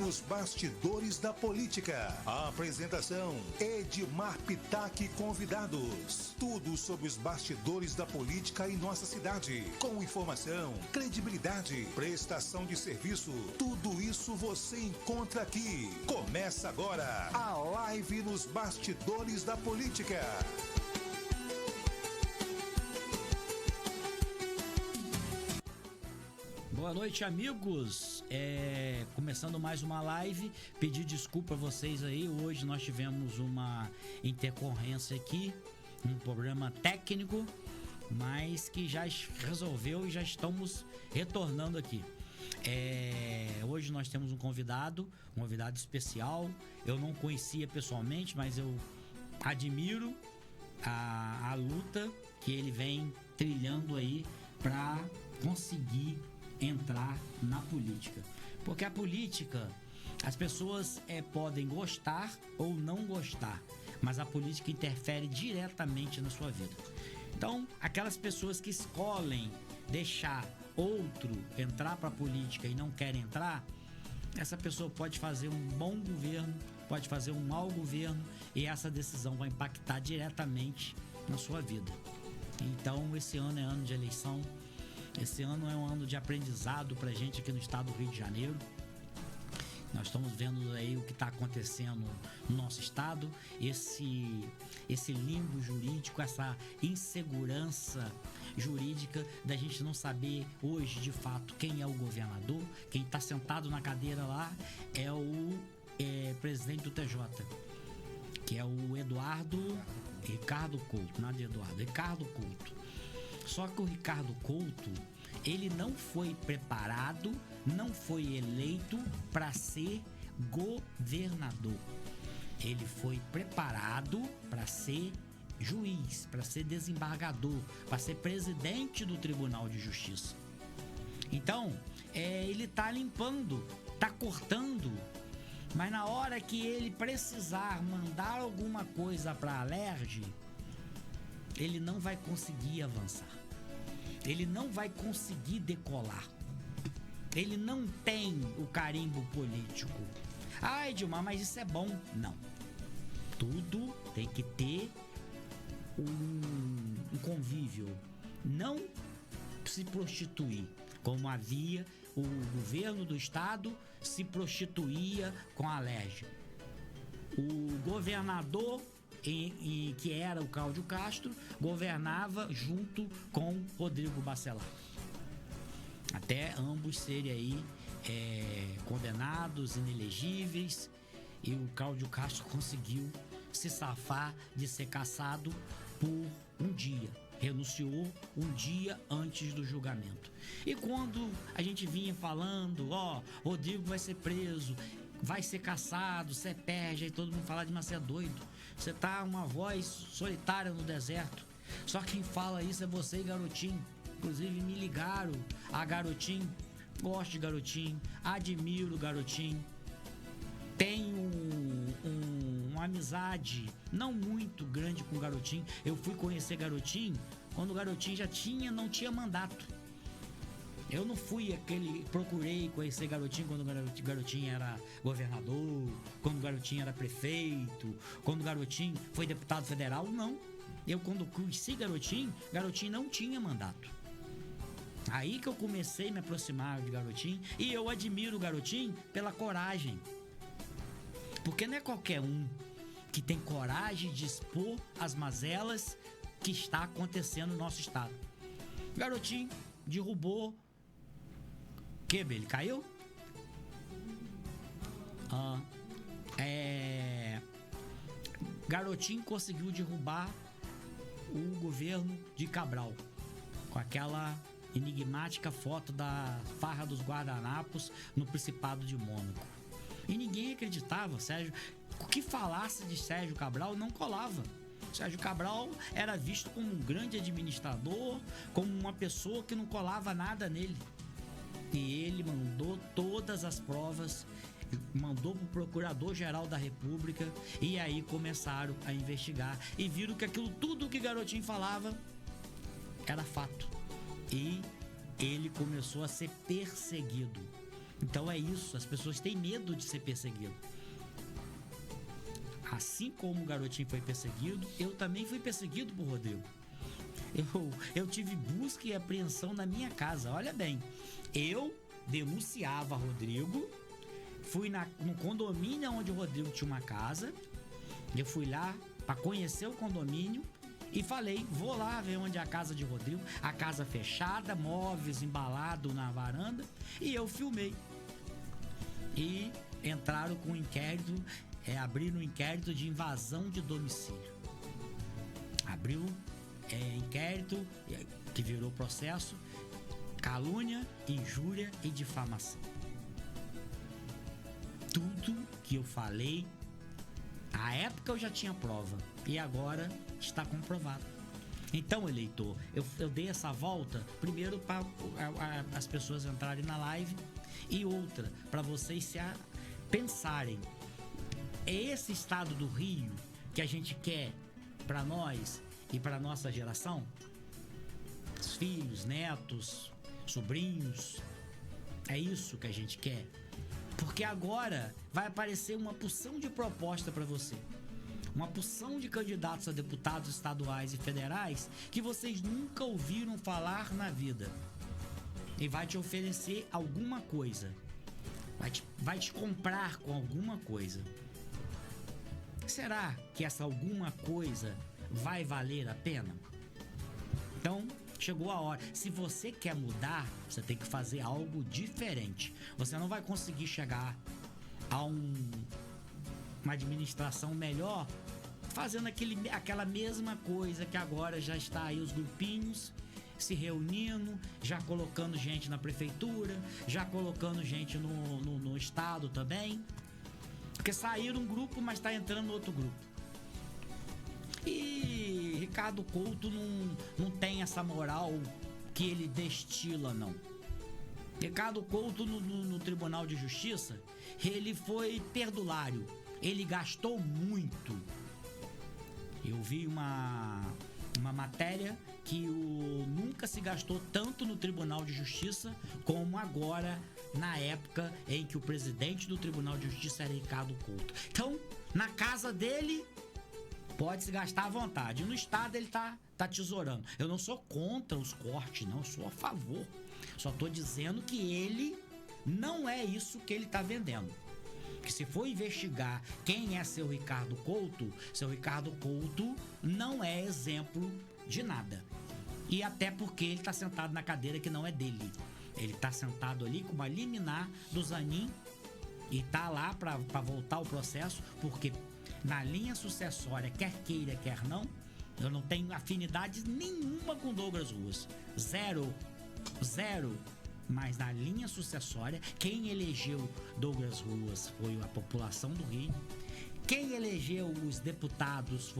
nos bastidores da política. A apresentação: Edmar Pitachi convidados. Tudo sobre os bastidores da política em nossa cidade. Com informação, credibilidade, prestação de serviço. Tudo isso você encontra aqui. Começa agora a live nos bastidores da política. Boa noite, amigos. Começando mais uma live. Pedir desculpa a vocês aí. Hoje nós tivemos uma intercorrência aqui, um problema técnico, mas que já resolveu e já estamos retornando aqui. Hoje nós temos um convidado especial. Eu não conhecia pessoalmente, mas eu admiro a luta que ele vem trilhando aí para conseguir entrar na política. Porque a política, as pessoas podem gostar ou não gostar, mas a política interfere diretamente na sua vida. Então, aquelas pessoas que escolhem deixar outro entrar para a política e não querem entrar, essa pessoa pode fazer um bom governo, pode fazer um mau governo, e essa decisão vai impactar diretamente na sua vida. Então, esse ano é ano de eleição. Esse ano é um ano de aprendizado pra gente aqui no estado do Rio de Janeiro. Nós estamos vendo aí o que está acontecendo no nosso estado, esse limbo jurídico, essa insegurança jurídica da gente não saber hoje de fato quem é o governador. Quem está sentado na cadeira lá é o presidente do TJ, que é o Ricardo Couto, nada de Eduardo, Ricardo Couto. Só que o Ricardo Couto, ele não foi preparado, não foi eleito para ser governador. Ele foi preparado para ser juiz, para ser desembargador, para ser presidente do Tribunal de Justiça. Então, ele tá limpando, tá cortando, mas na hora que ele precisar mandar alguma coisa para a Alerj, ele não vai conseguir avançar. Ele não vai conseguir decolar. Ele não tem o carimbo político. Ah, Edmar, mas isso é bom. Não. Tudo tem que ter um convívio. Não se prostituir, como havia o governo do estado se prostituía com a Alerj. O governador, que era o Cláudio Castro, governava junto com Rodrigo Bacelar, até ambos serem aí condenados, inelegíveis, e o Cláudio Castro conseguiu se safar de ser cassado por um dia, renunciou um dia antes do julgamento. E quando a gente vinha falando, Rodrigo vai ser preso, vai ser caçado, você perde, aí todo mundo fala de mas você é doido, você tá uma voz solitária no deserto. Só quem fala isso é você e Garotinho. Inclusive me ligaram a Garotinho, gosto de Garotinho, admiro Garotinho, tenho uma amizade não muito grande com Garotinho. Eu fui conhecer Garotinho quando o Garotinho não tinha mandato. Eu não fui procurei conhecer Garotinho quando o Garotinho era governador, quando o Garotinho era prefeito, quando o Garotinho foi deputado federal, não. Eu quando conheci Garotinho não tinha mandato. Aí que eu comecei a me aproximar de Garotinho, e eu admiro o Garotinho pela coragem. Porque não é qualquer um que tem coragem de expor as mazelas que está acontecendo no nosso estado. Garotinho derrubou. Ele caiu? Garotinho conseguiu derrubar o governo de Cabral com aquela enigmática foto da farra dos guardanapos no Principado de Mônaco. E ninguém acreditava, Sérgio. O que falasse de Sérgio Cabral não colava. Sérgio Cabral era visto como um grande administrador, como uma pessoa que não colava nada nele. E ele mandou todas as provas, mandou pro Procurador-Geral da República, e aí começaram a investigar e viram que aquilo tudo que Garotinho falava era fato. E ele começou a ser perseguido. Então é isso, as pessoas têm medo de ser perseguido. Assim como o garotinho foi perseguido, eu também fui perseguido por Rodrigo. Eu tive busca e apreensão na minha casa. Olha bem, eu denunciava Rodrigo, fui no condomínio onde o Rodrigo tinha uma casa. Eu fui lá para conhecer o condomínio e falei, vou lá ver onde é a casa de Rodrigo. A casa fechada, móveis embalados na varanda, e eu filmei. E entraram com um inquérito, abriram um inquérito de invasão de domicílio. Abriu inquérito que virou processo, calúnia, injúria e difamação. Tudo que eu falei, à época eu já tinha prova e agora está comprovado. Então, eleitor, eu dei essa volta primeiro para as pessoas entrarem na live e outra para vocês pensarem. É esse estado do Rio que a gente quer para nós e para nossa geração? Os filhos, netos, sobrinhos. É isso que a gente quer. Porque agora vai aparecer uma porção de proposta para você. Uma porção de candidatos a deputados estaduais e federais que vocês nunca ouviram falar na vida. E vai te oferecer alguma coisa. Vai te comprar com alguma coisa. Será que essa alguma coisa vai valer a pena? Então, chegou a hora. Se você quer mudar, você tem que fazer algo diferente. Você não vai conseguir chegar a uma administração melhor fazendo aquela mesma coisa que agora já está aí os grupinhos se reunindo, já colocando gente na prefeitura, já colocando gente no estado também. Porque saíram um grupo, mas está entrando outro grupo. E Ricardo Couto não tem essa moral que ele destila, não. Ricardo Couto no Tribunal de Justiça, ele foi perdulário. Ele gastou muito. Eu vi uma matéria que nunca se gastou tanto no Tribunal de Justiça como agora, na época em que o presidente do Tribunal de Justiça era Ricardo Couto. Então, na casa dele, pode se gastar à vontade. No estado ele tá tesourando. Eu não sou contra os cortes, não. Eu sou a favor. Só tô dizendo que ele não é isso que ele tá vendendo. Que se for investigar quem é seu Ricardo Couto não é exemplo de nada. E até porque ele tá sentado na cadeira que não é dele. Ele tá sentado ali com uma liminar do Zanin e tá lá para voltar o processo, porque na linha sucessória, quer queira, quer não, eu não tenho afinidade nenhuma com Douglas Ruas. Zero. Mas na linha sucessória, quem elegeu Douglas Ruas foi a população do Rio. Quem elegeu os deputados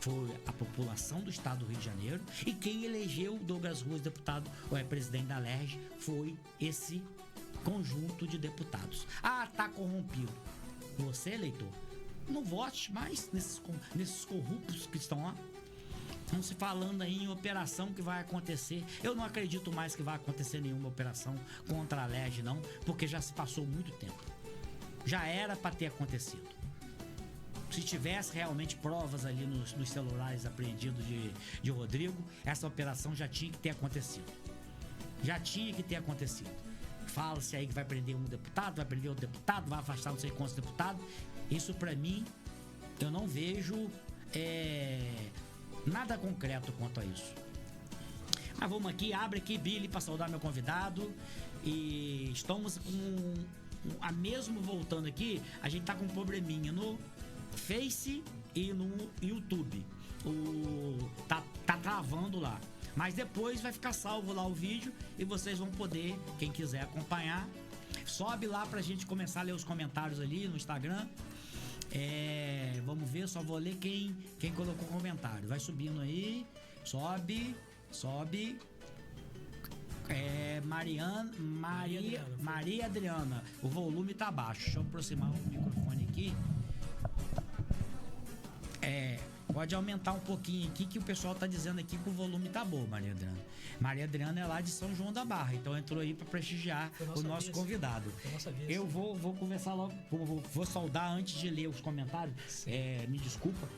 foi a população do estado do Rio de Janeiro. E quem elegeu Douglas Ruas deputado, ou presidente da LERJ, foi esse conjunto de deputados. Ah, tá corrompido. Você, eleitor, não vote mais nesses corruptos que estão lá. Estão se falando aí em operação que vai acontecer. Eu não acredito mais que vai acontecer nenhuma operação contra a LERJ, não, porque já se passou muito tempo. Já era para ter acontecido. Se tivesse realmente provas ali nos celulares apreendidos de Rodrigo, essa operação já tinha que ter acontecido. Já tinha que ter acontecido. Fala-se aí que vai prender um deputado, vai prender outro deputado, vai afastar não sei quantos deputados. Isso pra mim, eu não vejo nada concreto quanto a isso. Mas vamos aqui, abre aqui, Billy, para saudar meu convidado. E estamos com mesmo voltando aqui, a gente tá com um probleminha no Face e no YouTube. Tá travando lá. Mas depois vai ficar salvo lá o vídeo e vocês vão poder, quem quiser acompanhar, sobe lá pra gente começar a ler os comentários ali no Instagram. Vamos ver, só vou ler quem colocou comentário. Vai subindo aí, sobe. Maria Adriana, o volume tá baixo. Deixa eu aproximar o microfone aqui. Pode aumentar um pouquinho aqui, que o pessoal tá dizendo aqui que o volume tá bom, Maria Adriana. Maria Adriana é lá de São João da Barra, então entrou aí para prestigiar o nosso convidado. Eu vou conversar logo, vou saudar antes de ler os comentários. Me desculpa.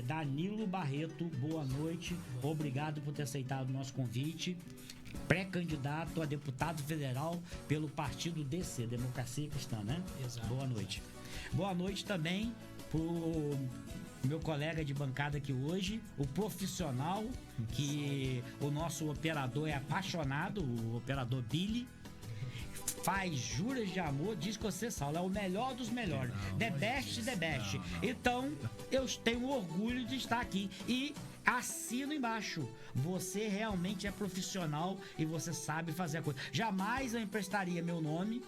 Danilo Barreto, boa noite. Obrigado por ter aceitado o nosso convite. Pré-candidato a deputado federal pelo partido DC, Democracia Cristã, né? Exato. Boa noite. Boa noite também pro meu colega de bancada aqui hoje, o profissional, que o nosso operador é apaixonado, o operador Billy. Faz juras de amor, diz que você, Saulo, é o melhor dos melhores. The best, the best. Então, eu tenho orgulho de estar aqui. E assino embaixo. Você realmente é profissional e você sabe fazer a coisa. Jamais eu emprestaria meu nome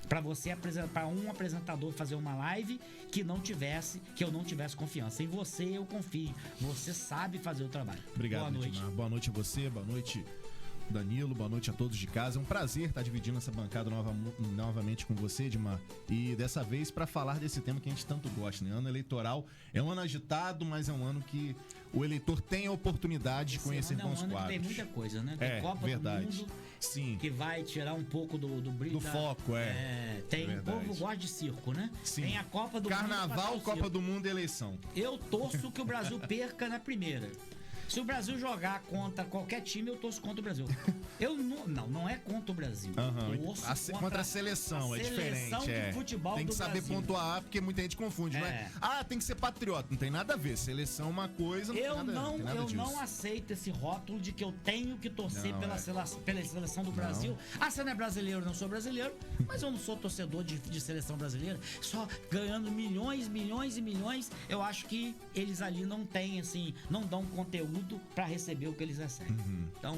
para você para um apresentador fazer uma live que eu não tivesse confiança. Em você eu confio. Você sabe fazer o trabalho. Obrigado, boa noite. Edmar. Boa noite a você, boa noite, Danilo, boa noite a todos de casa. É um prazer estar dividindo essa bancada novamente com você, Edmar. E dessa vez para falar desse tema que a gente tanto gosta, né? Ano eleitoral é um ano agitado, mas é um ano que o eleitor tem a oportunidade de conhecer bons quadros. Tem muita coisa, né? Tem Copa verdade. do Mundo, sim, que vai tirar um pouco do brilho do foco, tem verdade. O povo gosta de circo, né? Sim. Tem a Copa do Carnaval, Mundo, Copa do Mundo e eleição. Eu torço que o Brasil perca na primeira. Se o Brasil jogar contra qualquer time, eu torço contra o Brasil. Eu não é contra o Brasil. Torço contra a seleção, é diferente. Do futebol tem que saber Brasil. pontuar, porque muita gente confunde, não é? Tem que ser patriota. Não tem nada a ver. Seleção é uma coisa, não tem nada disso. Não aceito esse rótulo de que eu tenho que torcer pela seleção do Brasil. Você não é brasileiro, não sou brasileiro, mas eu não sou torcedor de seleção brasileira. Só ganhando milhões e milhões, eu acho que eles ali não têm, assim, não dão conteúdo para receber o que eles recebem. Então,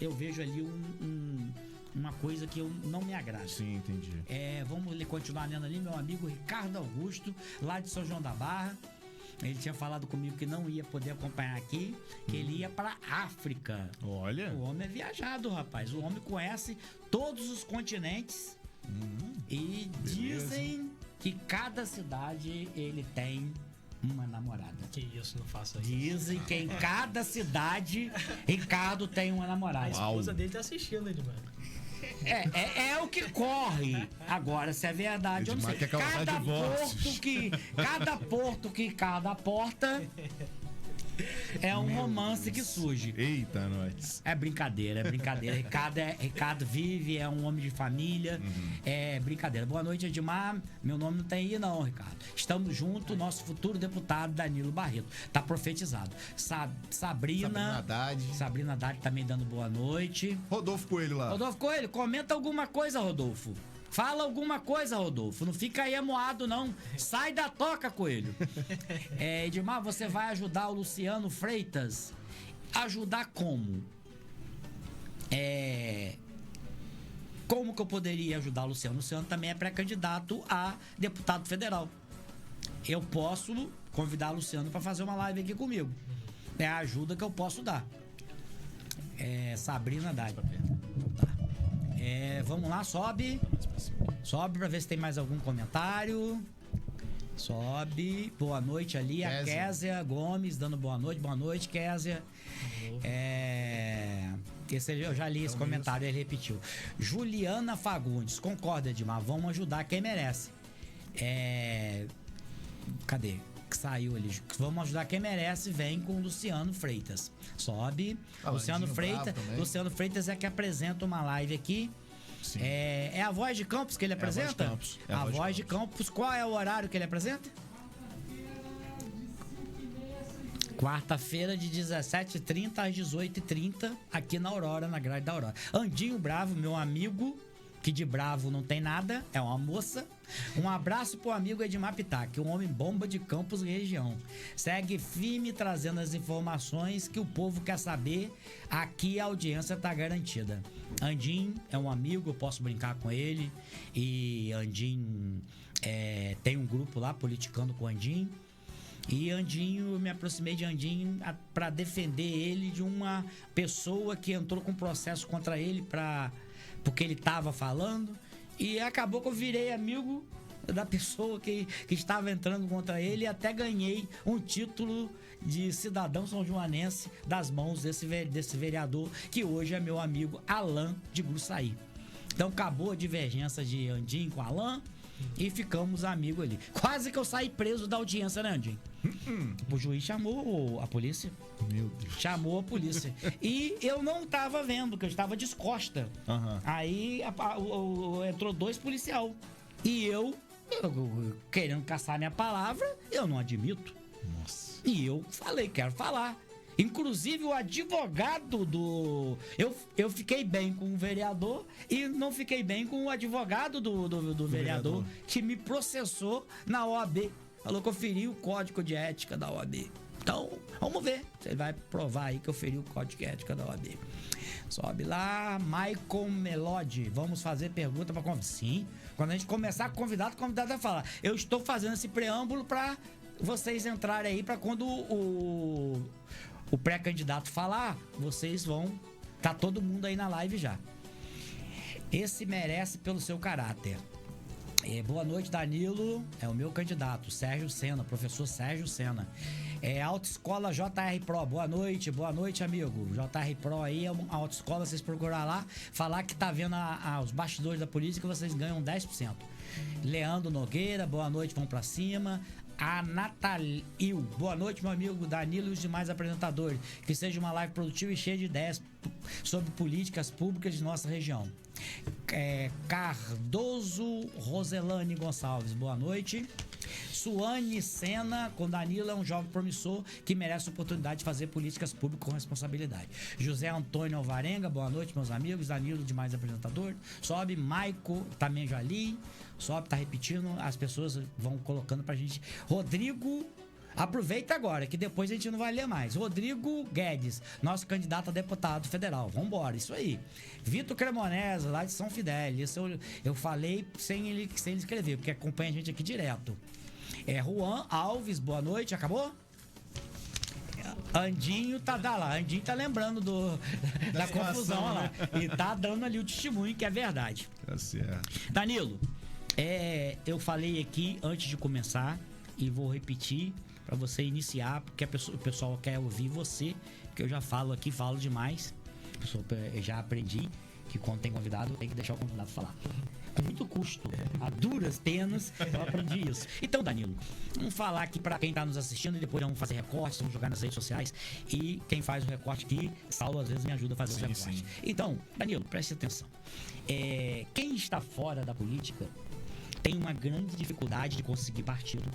eu vejo ali uma coisa que eu não me agrada. Sim, entendi. Vamos continuar lendo ali, meu amigo Ricardo Augusto, lá de São João da Barra. Ele tinha falado comigo que não ia poder acompanhar aqui, que ele ia para África. Olha. O homem é viajado, rapaz. O homem conhece todos os continentes. E dizem que cada cidade ele tem uma namorada. Que isso, não faça isso. Dizem que em cada cidade Ricardo tem uma namorada. A esposa dele tá assistindo, Edmar. É o que corre. Agora, se é verdade, eu não sei. Cada porto que cada porta é um romance que surge. Eita, nós. É brincadeira. Ricardo vive, é um homem de família. É brincadeira. Boa noite, Edmar. Meu nome não tem aí, não, Ricardo. Estamos juntos, nosso futuro deputado Danilo Barreto. Tá profetizado. Sabrina Haddad também dando boa noite. Rodolfo Coelho lá. Rodolfo Coelho, comenta alguma coisa, Rodolfo. Fala alguma coisa, Rodolfo. Não fica aí amuado, não. Sai da toca, Coelho. Edmar, você vai ajudar o Luciano Freitas? Ajudar como? Como que eu poderia ajudar o Luciano? O Luciano também é pré-candidato a deputado federal. Eu posso convidar o Luciano para fazer uma live aqui comigo. É a ajuda que eu posso dar. Sabrina Haddad. Tá. Vamos lá, sobe. Sobe pra ver se tem mais algum comentário. Sobe. Boa noite ali. Kézia. A Kézia Gomes dando boa noite. Boa noite, Kézia. Eu já li esse comentário, ele repetiu. Juliana Fagundes. Concorda, Edmar? Vamos ajudar quem merece. Cadê? Que saiu ali. Vamos ajudar quem merece. Vem com o Luciano Freitas. Sobe. Luciano Freitas é que apresenta uma live aqui. Sim. É a Voz de Campos que ele apresenta? A Voz de Campos. Qual é o horário que ele apresenta? Quarta-feira de 17h30 às 18h30 aqui na Aurora, na grade da Aurora. Andinho Bravo, meu amigo, que de bravo não tem nada, é uma moça. Um abraço pro amigo Edmar Pitac, um homem bomba de Campos e região. Segue firme trazendo as informações que o povo quer saber. Aqui a audiência tá garantida. Andinho é um amigo, eu posso brincar com ele. E Andinho tem um grupo lá, Politicando com Andinho. E Andinho, eu me aproximei de Andinho para defender ele de uma pessoa que entrou com processo contra ele porque ele tava falando. E acabou que eu virei amigo da pessoa que estava entrando contra ele e até ganhei um título de cidadão são-joanense das mãos desse vereador, que hoje é meu amigo Alain de Gruçaí. Então acabou a divergência de Andinho com Alain e ficamos amigos ali. Quase que eu saí preso da audiência, né, Andinho? O juiz chamou a polícia. Meu Deus. Chamou a polícia. E eu não tava vendo, porque eu estava descosta. Aham. Aí entrou 2 policial. E eu, querendo caçar minha palavra, eu não admito. Nossa. E eu falei, quero falar. Inclusive o advogado do... Eu fiquei bem com o vereador e não fiquei bem com o advogado do vereador que me processou na OAB. Falou que eu feri o código de ética da OAB. Então, vamos ver. Você vai provar aí que eu feri o código de ética da OAB. Sobe lá, Michael Melody. Vamos fazer pergunta para convidado. Sim, quando a gente começar com o convidado vai falar. Eu estou fazendo esse preâmbulo para vocês entrarem aí, para quando o pré-candidato falar, vocês vão... Tá todo mundo aí na live já. Esse merece pelo seu caráter. Boa noite, Danilo. É o meu candidato, Sérgio Sena, professor Sérgio Sena. Autoescola JR Pro, boa noite, amigo. JR Pro aí é uma autoescola, vocês procurar lá, falar que tá vendo os bastidores da polícia, que vocês ganham 10%. Leandro Nogueira, boa noite, vão pra cima. A Natalil, boa noite, meu amigo Danilo e os demais apresentadores. Que seja uma live produtiva e cheia de ideias sobre políticas públicas de nossa região. Cardoso Roselane Gonçalves, boa noite. Suane Sena, com Danilo é um jovem promissor que merece a oportunidade de fazer políticas públicas com responsabilidade. José Antônio Alvarenga, boa noite, meus amigos. Danilo, demais apresentador. Sobe, Maico, também já li. Sobe, tá repetindo, as pessoas vão colocando pra gente. Rodrigo, aproveita agora, que depois a gente não vai ler mais. Rodrigo Guedes, nosso candidato a deputado federal. Vambora, isso aí. Vitor Cremonese, lá de São Fidélis. Isso eu falei sem ele escrever, porque acompanha a gente aqui direto. Juan Alves, boa noite, acabou? Andinho tá lá, Andinho tá lembrando da confusão lá. E tá dando ali o testemunho que é verdade. Tá certo. Danilo, eu falei aqui antes de começar e vou repetir pra você iniciar, porque o pessoal quer ouvir você, que eu já falo aqui, falo demais. Eu já aprendi que quando tem convidado, tem que deixar o convidado falar. Com muito custo, a duras penas, eu aprendi isso. Então, Danilo, vamos falar aqui pra quem tá nos assistindo e depois vamos fazer recortes, vamos jogar nas redes sociais. E quem faz o recorte aqui, Saulo às vezes me ajuda a fazer os recortes. Sim. Então, Danilo, preste atenção. Quem está fora da política tem uma grande dificuldade de conseguir partido,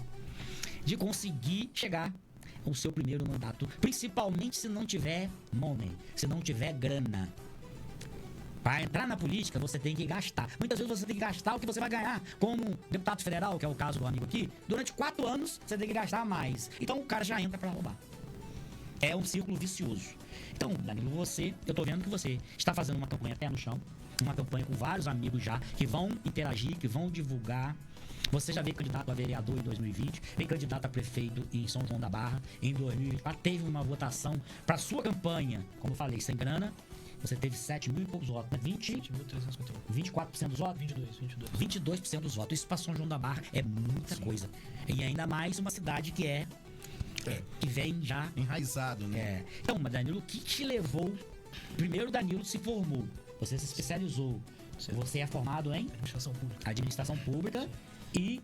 de conseguir chegar ao seu primeiro mandato, principalmente se não tiver money, se não tiver grana. Para entrar na política, você tem que gastar. Muitas vezes você tem que gastar o que você vai ganhar como deputado federal, que é o caso do amigo aqui. Durante 4 anos, você tem que gastar mais. Então, o cara já entra para roubar. É um círculo vicioso. Então, Danilo, eu tô vendo que você está fazendo uma campanha pé no chão, uma campanha com vários amigos já, que vão interagir, que vão divulgar. Você já veio candidato a vereador em 2020, veio candidato a prefeito em São João da Barra em 2024. Teve uma votação para sua campanha, como eu falei, sem grana. Você teve 7 mil e poucos votos, né? 24% dos votos? 22% dos votos. Isso para São João da Barra é muita coisa. E ainda mais uma cidade que que vem já enraizado, né? Então, Danilo, o que te levou? Primeiro, Danilo se formou, você se especializou. Você é formado em administração pública e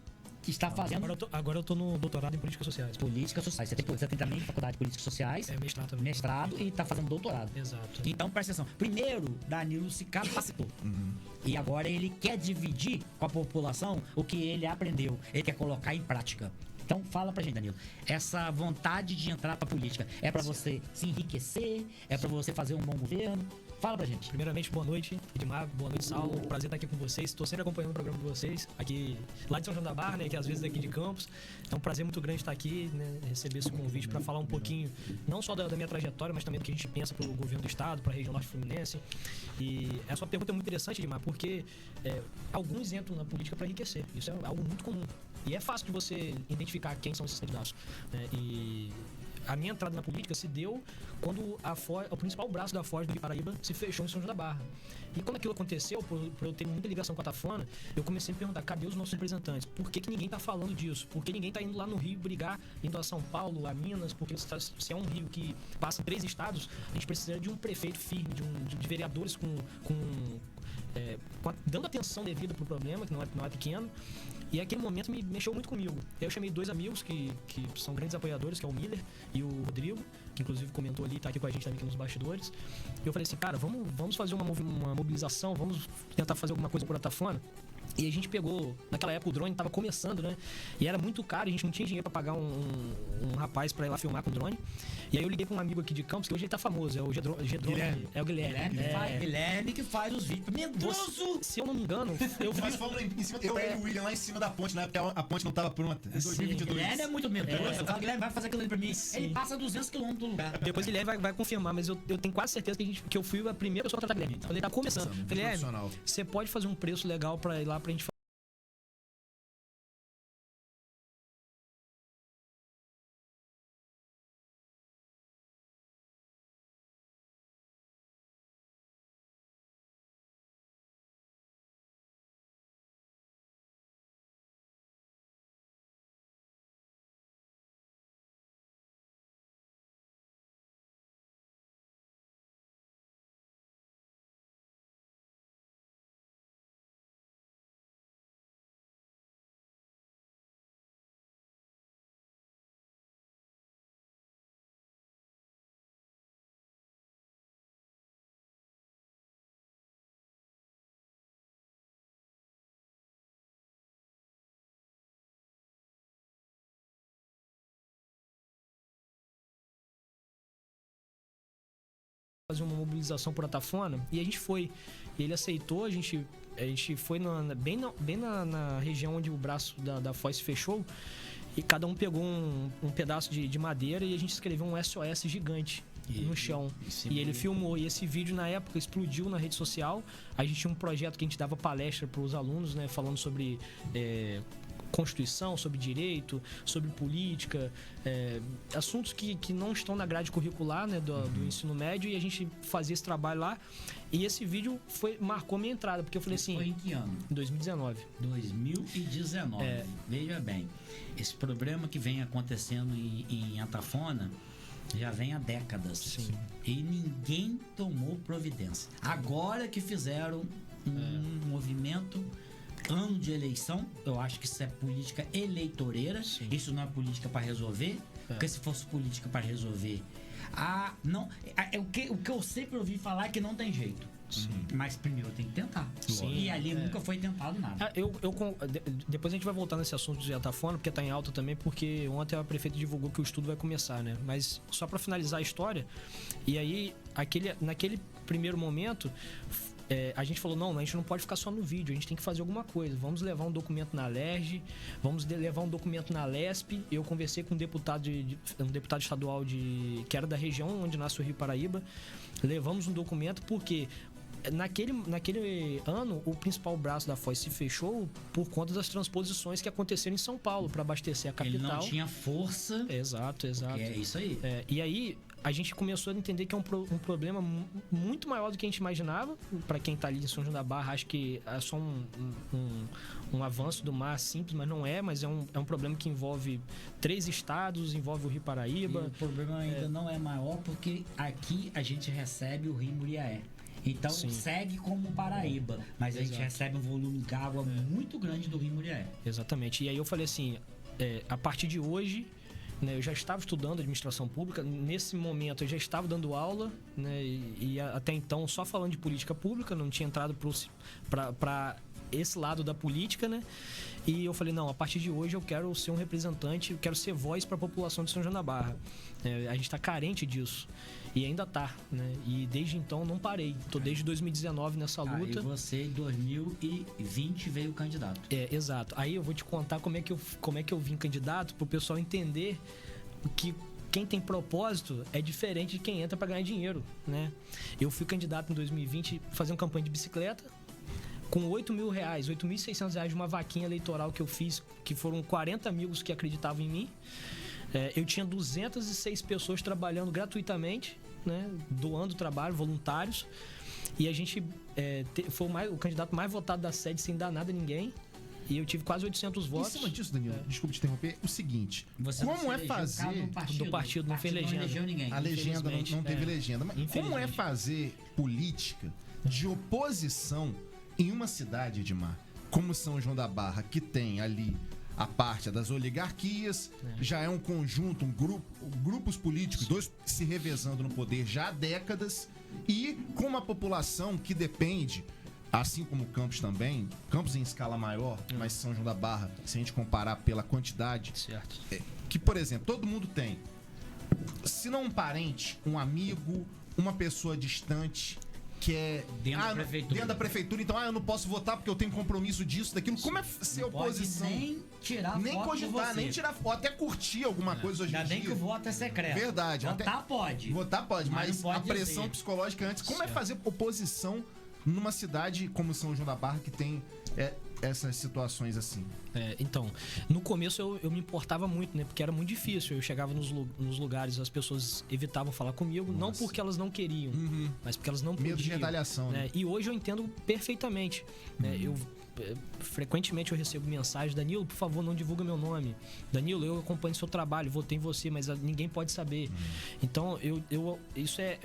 está fazendo... Agora eu tô no doutorado em políticas sociais. Políticas sociais. Você tem também faculdade de políticas sociais. Mestrado também. Mestrado e está fazendo doutorado. Exato. Então, presta atenção. Primeiro, Danilo se capacitou. E agora ele quer dividir com a população o que ele aprendeu. Ele quer colocar em prática. Então, fala pra gente, Danilo. Essa vontade de entrar pra política é pra você se enriquecer? É pra você fazer um bom governo? Fala pra gente. Primeiramente, boa noite, Edmar. Boa noite, Saulo. Prazer estar aqui com vocês. Estou sempre acompanhando o programa de vocês, aqui lá de São João da Barra, né? Que às vezes daqui de Campos. É um prazer muito grande estar aqui, né? Receber esse convite para falar um pouquinho, não só da minha trajetória, mas também do que a gente pensa pro governo do estado, pra região norte fluminense. E essa sua pergunta é muito interessante, Edmar, porque alguns entram na política para enriquecer. Isso é algo muito comum. E é fácil de você identificar quem são esses candidatos, né? E a minha entrada na política se deu quando o principal braço da Foz do Rio Paraíba se fechou em São João da Barra. E quando aquilo aconteceu, por eu ter muita ligação com a Tafana, eu comecei a me perguntar, cadê os nossos representantes? Por que ninguém tá falando disso? Por que ninguém tá indo lá no Rio brigar, indo a São Paulo, a Minas? Porque se é um rio que passa 3 estados, a gente precisa de um prefeito firme, de vereadores dando atenção devida pro problema, que não é pequeno. E aquele momento me mexeu muito comigo. Eu chamei 2 amigos que são grandes apoiadores, que é o Miller e o Rodrigo, que inclusive comentou ali, tá aqui com a gente também aqui nos bastidores. E eu falei assim, cara, vamos fazer uma mobilização, vamos tentar fazer alguma coisa por Atafona. E a gente pegou, naquela época o drone tava começando, né? E era muito caro, a gente não tinha dinheiro pra pagar um rapaz pra ir lá filmar com o drone. E aí eu liguei pra um amigo aqui de Campos, que hoje ele tá famoso, é o Gedrone. Guilherme. É o Guilherme. Guilherme que faz os vídeos. Medroso! Se eu não me engano, eu vi... Nós fomos em cima, eu e o William lá em cima da ponte, na época a ponte não tava pronta. Em 2022. Guilherme é muito medroso. Eu falo, Guilherme, vai fazer aquilo ali pra mim. Sim. Ele passa 200 km do lugar. Depois o Guilherme vai confirmar, mas eu tenho quase certeza que eu fui a primeira pessoa a tratar Guilherme. Falei, tá começando. Falei, você pode fazer um preço legal pra ir lá pra gente fazer uma mobilização por Atafona, e a gente foi. E ele aceitou, a gente foi bem na região onde o braço da Foz se fechou, e cada um pegou um pedaço de madeira e a gente escreveu um SOS gigante no chão. E ele filmou, e esse vídeo na época explodiu na rede social. A gente tinha um projeto que a gente dava palestra para os alunos, né, falando sobre Constituição, sobre direito, sobre política, assuntos que não estão na grade curricular, né, do ensino médio, e a gente fazia esse trabalho lá. E esse vídeo marcou minha entrada, porque eu falei assim... Foi em que ano? 2019. 2019. Veja bem, esse problema que vem acontecendo em Atafona já vem há décadas. Sim. E ninguém tomou providência. Agora que fizeram um movimento... Ano de eleição, eu acho que isso é política eleitoreira. Sim. Isso não é política para resolver. Porque se fosse política para resolver, o que eu sempre ouvi falar é que não tem jeito. Sim. Mas primeiro tem que tentar. Sim. E ali nunca foi tentado nada. Depois a gente vai voltar nesse assunto de Atafona, porque tá em alta também, porque ontem a prefeita divulgou que o estudo vai começar, né? Mas só para finalizar a história, e aí naquele primeiro momento, a gente falou, não, a gente não pode ficar só no vídeo, a gente tem que fazer alguma coisa. Vamos levar um documento na LERJ, vamos levar um documento na LESP. Eu conversei com um deputado estadual que era da região onde nasce o Rio Paraíba. Levamos um documento porque naquele ano o principal braço da Foz se fechou por conta das transposições que aconteceram em São Paulo para abastecer a capital. Ele não tinha força. Exato. É isso aí. E aí a gente começou a entender que é um problema muito maior do que a gente imaginava. Para quem tá ali em São João da Barra, acho que é só um avanço do mar simples, mas não é. Mas é um problema que envolve 3 estados, envolve o Rio Paraíba. E o problema ainda não é maior porque aqui a gente recebe o Rio Muriaé. Então segue como Paraíba, mas a gente recebe um volume de água muito grande do Rio Muriaé. Exatamente. E aí eu falei assim, a partir de hoje, né, eu já estava estudando administração pública. Nesse momento eu já estava dando aula, né, e até então só falando de política pública, não tinha entrado para esse lado da política, né? E eu falei, não, a partir de hoje eu quero ser um representante, eu quero ser voz para a população de São João da Barra. A gente está carente disso. E ainda tá, né? E desde então não parei. Tô desde 2019 nessa luta. E você em 2020 veio candidato. Exato. Aí eu vou te contar como é que eu vim candidato, pro pessoal entender que quem tem propósito é diferente de quem entra para ganhar dinheiro, né? Eu fui candidato em 2020 fazendo campanha de bicicleta com R$8.000, R$8.600 de uma vaquinha eleitoral que eu fiz, que foram 40 amigos que acreditavam em mim. Eu tinha 206 pessoas trabalhando gratuitamente, né, doando trabalho, voluntários. E a gente foi o candidato mais votado da sede sem dar nada a ninguém. E eu tive quase 800 votos. Em cima disso, Danilo, desculpa te interromper, o seguinte, como é fazer... Do partido não fez legenda. Não elegeu ninguém. A legenda não teve legenda. Mas como é fazer política de oposição em uma cidade, Edmar, como São João da Barra, que tem ali a parte das oligarquias, já é um conjunto, grupos políticos, dois se revezando no poder já há décadas, e com uma população que depende, assim como Campos também, Campos em escala maior, mas São João da Barra, se a gente comparar pela quantidade, certo. Que, por exemplo, todo mundo tem, se não um parente, um amigo, uma pessoa distante, que é dentro da prefeitura, então eu não posso votar porque eu tenho compromisso disso, daquilo. Como é ser não oposição? Pode nem tirar nem foto cogitar, nem tirar foto, até curtir alguma coisa hoje em dia. Ainda bem que o voto é secreto. Verdade. Votar pode. Votar pode, mas não pode a pressão dizer. psicológica antes. Como é fazer oposição numa cidade como São João da Barra, que tem essas situações assim? Então, no começo eu me importava muito, né? Porque era muito difícil. Eu chegava nos lugares, as pessoas evitavam falar comigo, não porque elas não queriam, mas porque elas não podiam. Medo de retaliação, né? E hoje eu entendo perfeitamente. Né? Frequentemente eu recebo mensagens: Danilo, por favor, não divulga meu nome. Danilo, eu acompanho seu trabalho, votei em você, mas ninguém pode saber. Então, isso é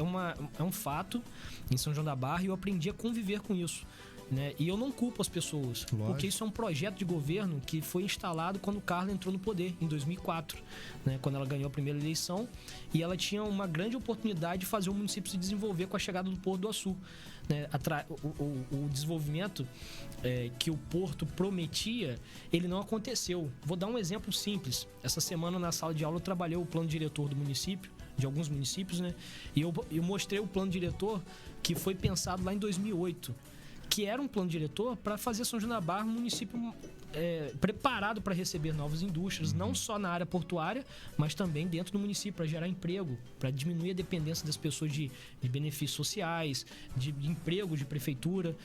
um fato em São João da Barra, e eu aprendi a conviver com isso. Né? E eu não culpo as pessoas, porque isso é um projeto de governo que foi instalado quando o Carla entrou no poder, em 2004, né? Quando ela ganhou a primeira eleição, e ela tinha uma grande oportunidade de fazer o município se desenvolver com a chegada do Porto do Açu. Né? O desenvolvimento que o Porto prometia, ele não aconteceu. Vou dar um exemplo simples. Essa semana na sala de aula eu trabalhei o plano diretor do município, de alguns municípios, né? E eu mostrei o plano diretor que foi pensado lá em 2008, que era um plano diretor para fazer São João da Barra um município preparado para receber novas indústrias, não só na área portuária, mas também dentro do município, para gerar emprego, para diminuir a dependência das pessoas de benefícios sociais, de emprego de prefeitura,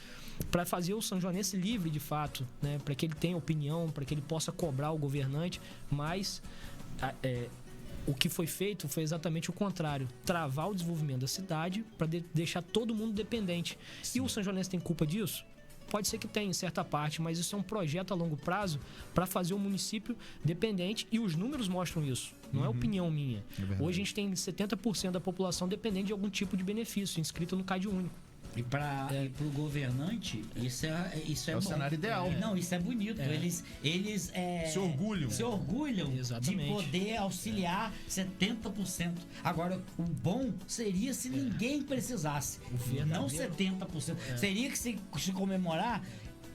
para fazer o São Joanense livre de fato, né? Para que ele tenha opinião, para que ele possa cobrar o governante, mas o que foi feito foi exatamente o contrário: travar o desenvolvimento da cidade para deixar todo mundo dependente. Sim. E o São Joanense tem culpa disso? Pode ser que tenha em certa parte, mas isso é um projeto a longo prazo para fazer o município dependente, e os números mostram isso. Não é opinião minha. Hoje a gente tem 70% da população dependente de algum tipo de benefício, inscrito no CAD único. E para o governante, isso é o bom. cenário ideal. Não, isso é bonito. Eles se orgulham. Exatamente. De poder auxiliar 70%. Agora, o bom seria se ninguém precisasse. Não 70%. Seria que se comemorar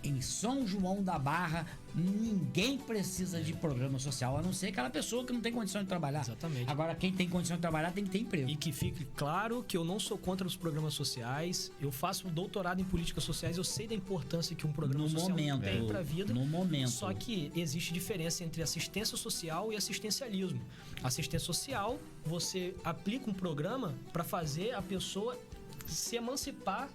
em São João da Barra, ninguém precisa de programa social, a não ser aquela pessoa que não tem condição de trabalhar. Exatamente. Agora, quem tem condição de trabalhar tem que ter emprego. E que fique claro que eu não sou contra os programas sociais. Eu faço doutorado em políticas sociais, eu sei da importância que um programa social tem para a vida. No momento. Só que existe diferença entre assistência social e assistencialismo. Assistência social, você aplica um programa para fazer a pessoa se emancipar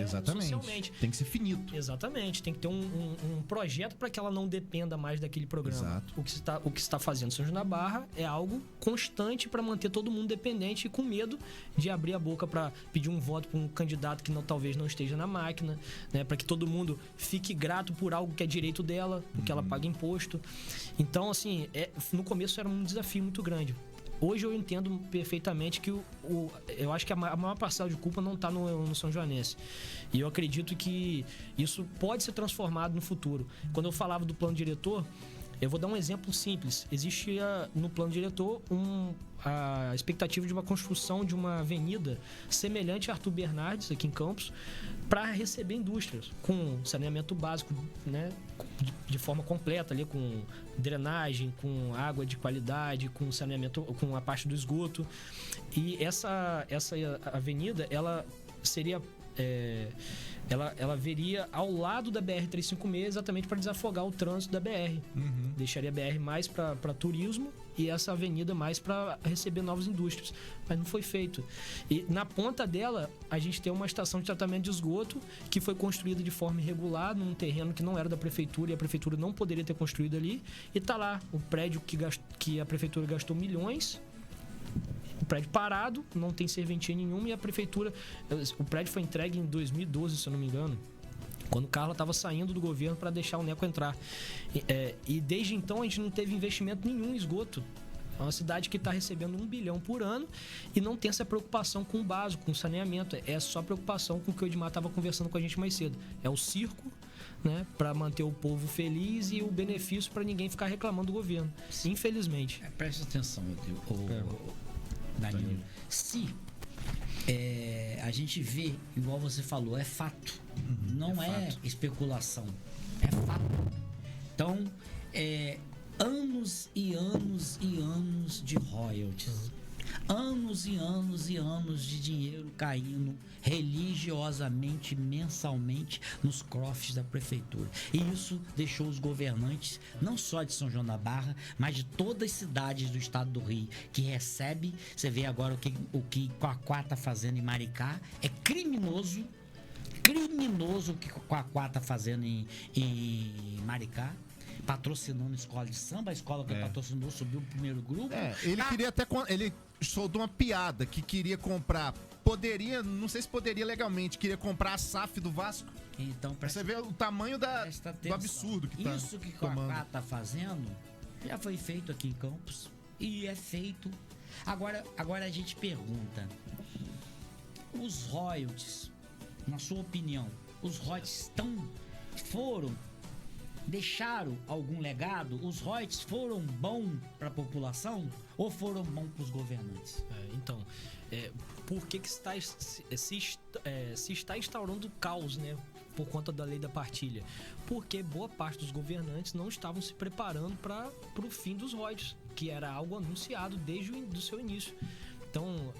exatamente. Socialmente. Tem que ser finito. Exatamente. Tem que ter um projeto para que ela não dependa mais daquele programa. Exato. O que se está fazendo em São João da Barra é algo constante para manter todo mundo dependente e com medo de abrir a boca para pedir um voto para um candidato que talvez não esteja na máquina, né? Para que todo mundo fique grato por algo que é direito dela, porque ela paga imposto. Então, assim, no começo era um desafio muito grande. Hoje eu entendo perfeitamente que eu acho que a maior parcela de culpa não está no São Joanense. E eu acredito que isso pode ser transformado no futuro. Quando eu falava do plano diretor, eu vou dar um exemplo simples. Existia no plano diretor a expectativa de uma construção de uma avenida semelhante a Arthur Bernardes, aqui em Campos, para receber indústrias, com saneamento básico, né, de forma completa, ali, com drenagem, com água de qualidade, com saneamento, com a parte do esgoto. E essa avenida, ela seria... Ela veria ao lado da BR-356, exatamente para desafogar o trânsito da BR. Deixaria a BR mais para turismo e essa avenida mais para receber novas indústrias. Mas não foi feito. E na ponta dela, a gente tem uma estação de tratamento de esgoto que foi construída de forma irregular, num terreno que não era da prefeitura, e a prefeitura não poderia ter construído ali. E tá lá o prédio que a prefeitura gastou milhões, o prédio parado, não tem serventia nenhuma, e a prefeitura... O prédio foi entregue em 2012, se eu não me engano, quando o Carla estava saindo do governo para deixar o Neco entrar. E desde então a gente não teve investimento nenhum em esgoto. É uma cidade que está recebendo 1 bilhão por ano e não tem essa preocupação com o básico, com o saneamento. É só preocupação com o que o Edmar estava conversando com a gente mais cedo. É o circo, né, para manter o povo feliz, e o benefício para ninguém ficar reclamando do governo. Infelizmente. Presta atenção, Danilo. Se a gente vê, igual você falou, é fato. Não é especulação. É fato. Então, anos e anos e anos de royalties. Anos e anos e anos de dinheiro caindo religiosamente, mensalmente, nos cofres da prefeitura. E isso deixou os governantes, não só de São João da Barra, mas de todas as cidades do estado do Rio, que recebe. Você vê agora o que Quaquá está fazendo em Maricá. É criminoso o que Quaquá está fazendo em Maricá. Patrocinando escola de samba, a escola que patrocinou subiu pro primeiro grupo. Ele queria até... Ele soltou uma piada que queria comprar... não sei se poderia legalmente, queria comprar a SAF do Vasco. Então, você vê o tamanho do absurdo que tá. Isso que o Quaquá tá fazendo já foi feito aqui em Campos. E é feito. Agora a gente pergunta: os royalties, na sua opinião, os royalties deixaram algum legado? Os royalties foram bons para a população ou foram bons para os governantes? Então, por que se está instaurando caos, né? Por conta da lei da partilha? Porque boa parte dos governantes não estavam se preparando para o fim dos royalties, que era algo anunciado desde o seu início. Então,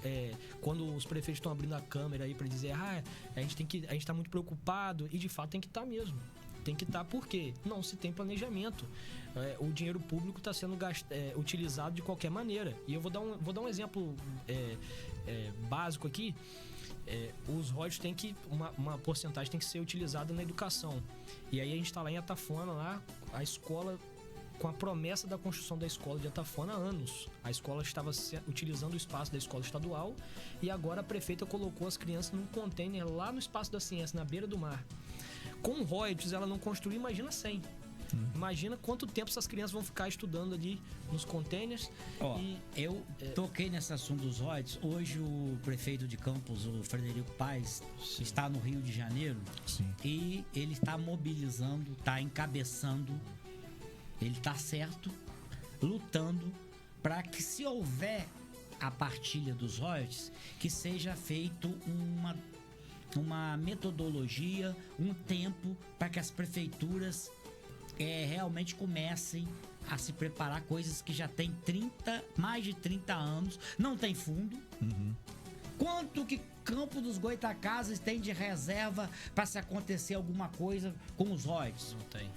quando os prefeitos estão abrindo a câmera aí para dizer a gente está muito preocupado, e de fato tem que estar mesmo. Tem que estar, porque não se tem planejamento. O dinheiro público está sendo utilizado de qualquer maneira. E eu vou dar um exemplo básico aqui. Os royalties tem que... Uma porcentagem tem que ser utilizada na educação. E aí a gente está lá em Atafona, lá, a escola, com a promessa da construção da escola de Atafona há anos. A escola estava utilizando o espaço da escola estadual, e agora a prefeita colocou as crianças num container lá no Espaço da Ciência, na beira do mar. Com royalties ela não construiu, imagina 100. Imagina quanto tempo essas crianças vão ficar estudando ali nos containers. Eu toquei nesse assunto dos royalties. Hoje o prefeito de Campos, o Frederico Paes, está no Rio de Janeiro. Sim. E ele está mobilizando, está encabeçando, ele está certo, lutando para que, se houver a partilha dos royalties, que seja feito uma metodologia, um tempo para que as prefeituras realmente comecem a se preparar, coisas que já tem mais de 30 anos, não tem fundo. Quanto que Campo dos Goitacazes tem de reserva para se acontecer alguma coisa com os royalties? Não tem.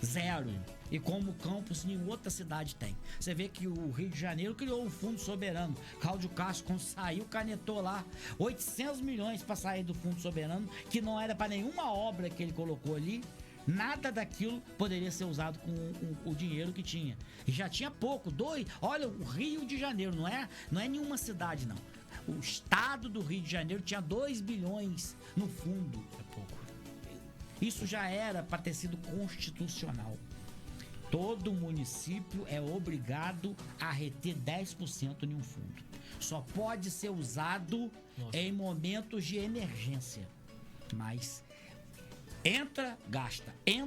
Zero. E como Campos, nenhuma outra cidade tem. Você vê que o Rio de Janeiro criou um fundo soberano. Cláudio Castro, quando saiu, canetou lá 800 milhões para sair do fundo soberano, que não era para nenhuma obra que ele colocou ali. Nada daquilo poderia ser usado com o dinheiro que tinha. E já tinha pouco. Olha, o Rio de Janeiro não é nenhuma cidade, não. O estado do Rio de Janeiro tinha 2 bilhões no fundo. É pouco. Isso já era para ter sido constitucional. Todo município é obrigado a reter 10% em um fundo. Só pode ser usado em momentos de emergência. Mas entra, gasta. E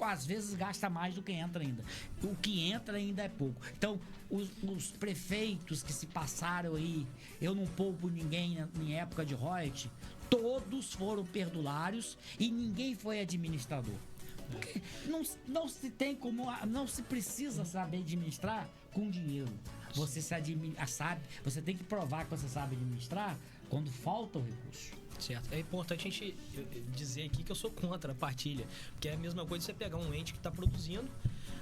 às vezes gasta mais do que entra ainda. O que entra ainda é pouco. Então, os prefeitos que se passaram aí, eu não poupo ninguém em época de royalties, todos foram perdulários e ninguém foi administrador. Porque não se precisa saber administrar com dinheiro. Você você tem que provar que você sabe administrar quando falta o recurso. Certo. É importante a gente dizer aqui que eu sou contra a partilha, porque é a mesma coisa de você pegar um ente que está produzindo,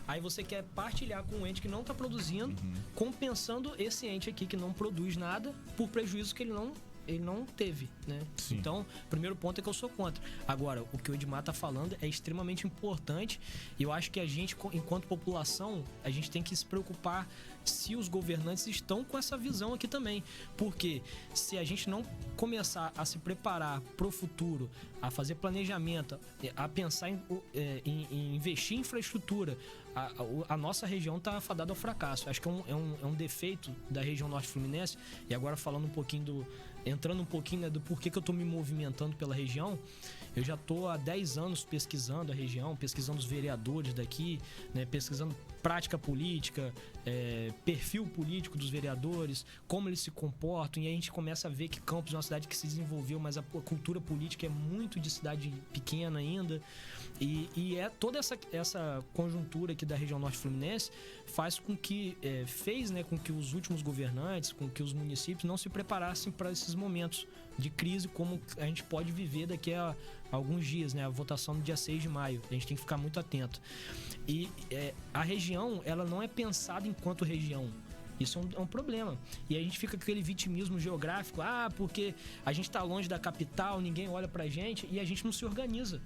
Aí você quer partilhar com um ente que não está produzindo, compensando esse ente aqui que não produz nada por prejuízo que ele não teve, né? Sim. Então, o primeiro ponto é que eu sou contra. Agora, o que o Edmar tá falando é extremamente importante e eu acho que a gente, enquanto população, a gente tem que se preocupar se os governantes estão com essa visão aqui também. Porque se a gente não começar a se preparar pro futuro, a fazer planejamento, a pensar em investir em infraestrutura, a nossa região está fadada ao fracasso. Acho que é um defeito da região norte fluminense. E agora falando um pouquinho entrando um pouquinho, né, do porquê que eu estou me movimentando pela região. Eu já estou há 10 anos pesquisando a região, pesquisando os vereadores daqui, né, pesquisando prática política, perfil político dos vereadores, como eles se comportam, e aí a gente começa a ver que Campos é uma cidade que se desenvolveu, mas a cultura política é muito de cidade pequena ainda, e é toda essa conjuntura aqui da região norte fluminense faz com que, fez, né, com que os últimos governantes, com que os municípios não se preparassem para esses momentos de crise como a gente pode viver daqui a alguns dias, né? A votação no dia 6 de maio. A gente tem que ficar muito atento. E a região, ela não é pensada enquanto região. Isso é um problema. E a gente fica com aquele vitimismo geográfico. Porque a gente está longe da capital, ninguém olha pra gente e a gente não se organiza,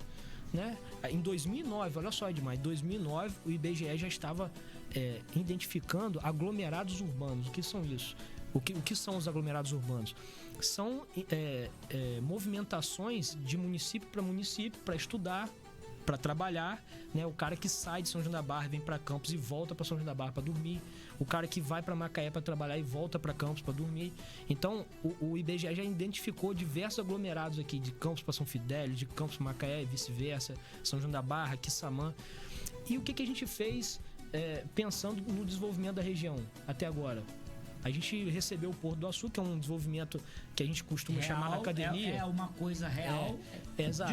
né? Em 2009, olha só, Edmar, em 2009 o IBGE já estava identificando aglomerados urbanos. O que são isso? O que são os aglomerados urbanos? São movimentações de município para município para estudar, para trabalhar, né? O cara que sai de São João da Barra, vem para Campos e volta para São João da Barra para dormir. O cara que vai para Macaé para trabalhar e volta para Campos para dormir. Então, o IBGE já identificou diversos aglomerados aqui, de Campos para São Fidélio, de Campos para Macaé, vice-versa, São João da Barra, Quissamã. E o que a gente fez pensando no desenvolvimento da região até agora? A gente recebeu o Porto do Açu, que é um desenvolvimento que a gente costuma chamar na academia. É uma coisa real. Exato.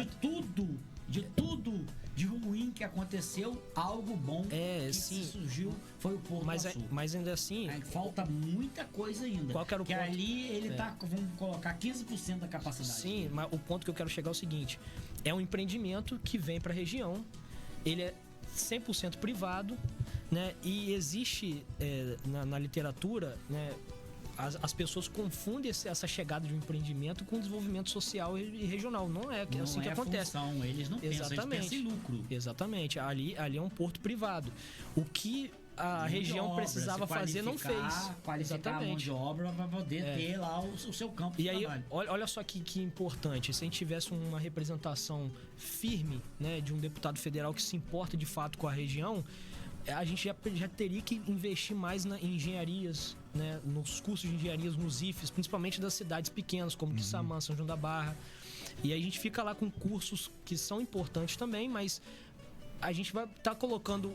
De tudo de ruim que aconteceu, algo bom que surgiu foi o Porto do Açu. Mas ainda assim... falta muita coisa ainda. Qual que era o ponto? Ali ele vamos colocar 15% da capacidade. Sim, mas o ponto que eu quero chegar é o seguinte. É um empreendimento que vem para a região. Ele é 100% privado, né? E existe na literatura, né, as pessoas confundem essa chegada de um empreendimento com desenvolvimento social e regional. Não é assim que acontece. Função. Eles não pensam, eles pensam em lucro. Exatamente. Ali é um porto privado. O que a região precisava fazer não fez. Qualificar a mão de obra para poder ter lá o seu campo de trabalho. Olha só que importante. Se a gente tivesse uma representação firme, né, de um deputado federal que se importa de fato com a região, a gente já teria que investir mais em engenharias, né, nos cursos de engenharias, nos IFES, principalmente das cidades pequenas, como Quissamã, São João da Barra. E a gente fica lá com cursos que são importantes também, mas a gente vai estar colocando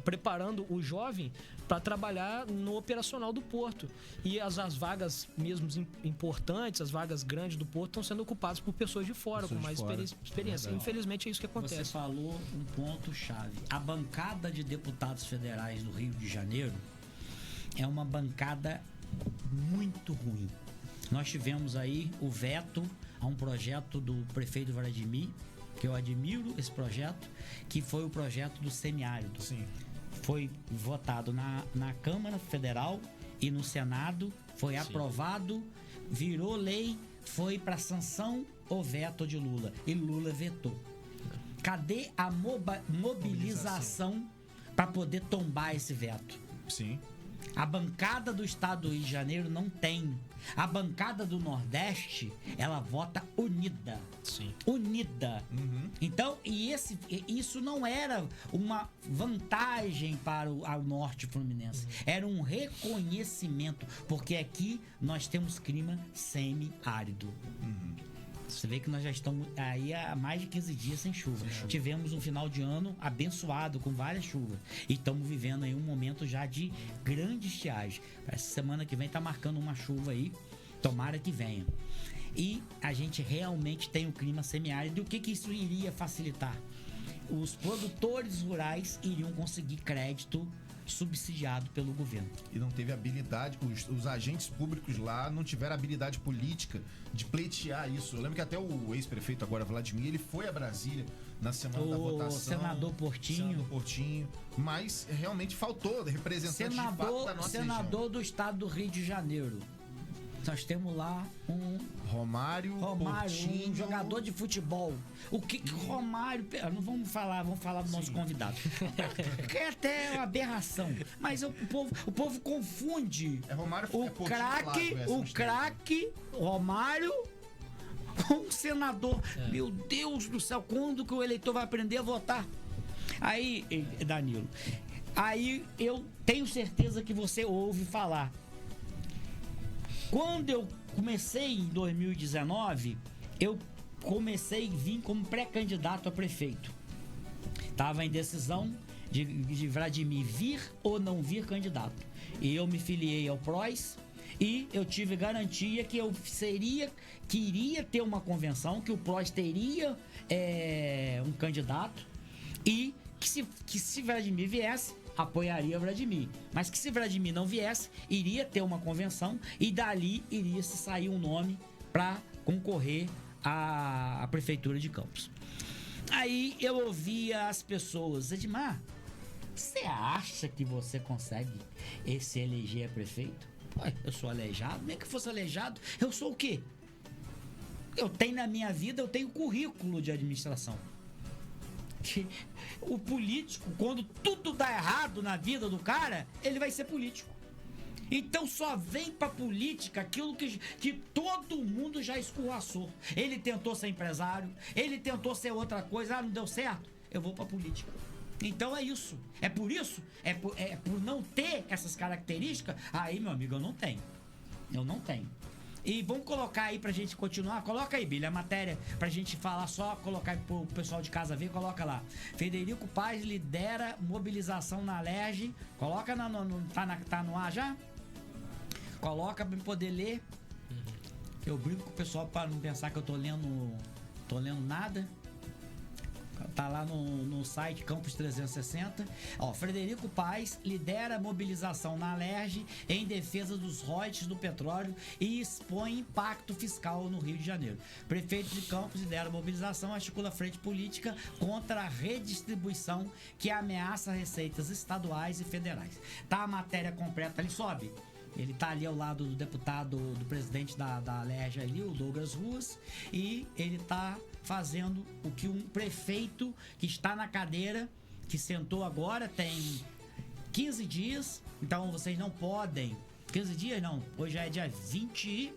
preparando o jovem para trabalhar no operacional do porto. E as vagas mesmo importantes, as vagas grandes do porto estão sendo ocupadas por pessoas de fora, com mais experiência. Infelizmente é isso que acontece. Você falou um ponto-chave. A bancada de deputados federais do Rio de Janeiro é uma bancada muito ruim. Nós tivemos aí o veto a um projeto do prefeito Vladimir, que eu admiro esse projeto, que foi o projeto do semiárido. Sim. Foi votado na Câmara Federal e no Senado, foi aprovado, virou lei, foi para sanção ou veto de Lula. E Lula vetou. Cadê a mobilização para poder tombar esse veto? Sim. A bancada do estado do Rio de Janeiro não tem. A bancada do Nordeste, ela vota unida. Sim. Unida. Então, isso não era uma vantagem para o Norte Fluminense. Era um reconhecimento. Porque aqui nós temos clima semi-árido. Você vê que nós já estamos aí há mais de 15 dias sem chuva. Tivemos um final de ano abençoado, com várias chuvas. E estamos vivendo aí um momento já de grande estiagem. Essa semana que vem tá marcando uma chuva aí. Tomara que venha. E a gente realmente tem um clima semiárido. E o que isso iria facilitar? Os produtores rurais iriam conseguir crédito subsidiado pelo governo. E não teve habilidade, os agentes públicos lá não tiveram habilidade política de pleitear isso. Eu lembro que até o ex-prefeito agora, Vladimir, ele foi a Brasília na semana da O votação. senador Portinho. Senador Portinho. Mas realmente faltou representante de fato da nossa Senador região. do estado do Rio de Janeiro. Nós temos lá um Romário, Portinho, um jogador de futebol. O que Romário... Não vamos falar do nosso convidado. Que é até uma aberração. Mas o povo confunde Romário, o craque Romário com o senador. Meu Deus do céu, quando que o eleitor vai aprender a votar? Aí, Danilo, eu tenho certeza que você ouve falar. Quando eu comecei em 2019, eu comecei a vir como pré-candidato a prefeito. Tava em decisão de Vladimir vir ou não vir candidato. E eu me filiei ao PROS e eu tive garantia que eu queria ter uma convenção, que o PROS teria um candidato e que se Vladimir viesse, apoiaria Vladimir, mas que se Vladimir não viesse, iria ter uma convenção e dali iria se sair um nome para concorrer à prefeitura de Campos. Aí eu ouvia as pessoas: Edmar, você acha que você consegue se eleger a prefeito? Ué, eu sou aleijado, nem que fosse aleijado, eu sou o quê? Eu tenho na minha vida, eu tenho currículo de administração. O político, quando tudo dá errado na vida do cara, ele vai ser político. Então só vem pra política aquilo que todo mundo já escorraçou. Ele tentou ser empresário, ele tentou ser outra coisa, não deu certo, eu vou pra política. Então é isso. É por isso, é por não ter essas características, aí, meu amigo, eu não tenho. E vamos colocar aí pra gente continuar. Coloca aí, Billy, a matéria pra gente falar só, colocar aí pro pessoal de casa ver, coloca lá. Frederico Paes lidera mobilização na Alerj. Coloca tá no ar já? Coloca pra eu poder ler. Eu brinco com o pessoal pra não pensar que eu tô lendo nada. Tá lá no site Campos 360. Ó, Frederico Paes lidera mobilização na Alerj em defesa dos royalties do petróleo e expõe impacto fiscal no Rio de Janeiro. Prefeito de Campos lidera mobilização, articula frente política contra a redistribuição que ameaça receitas estaduais e federais. Tá a matéria completa ali, sobe. Ele tá ali ao lado do deputado, do presidente da Alerj ali, o Douglas Ruas, e ele tá fazendo o que um prefeito que está na cadeira, que sentou agora, tem 15 dias, então vocês não podem... 15 dias não, hoje já é dia 28,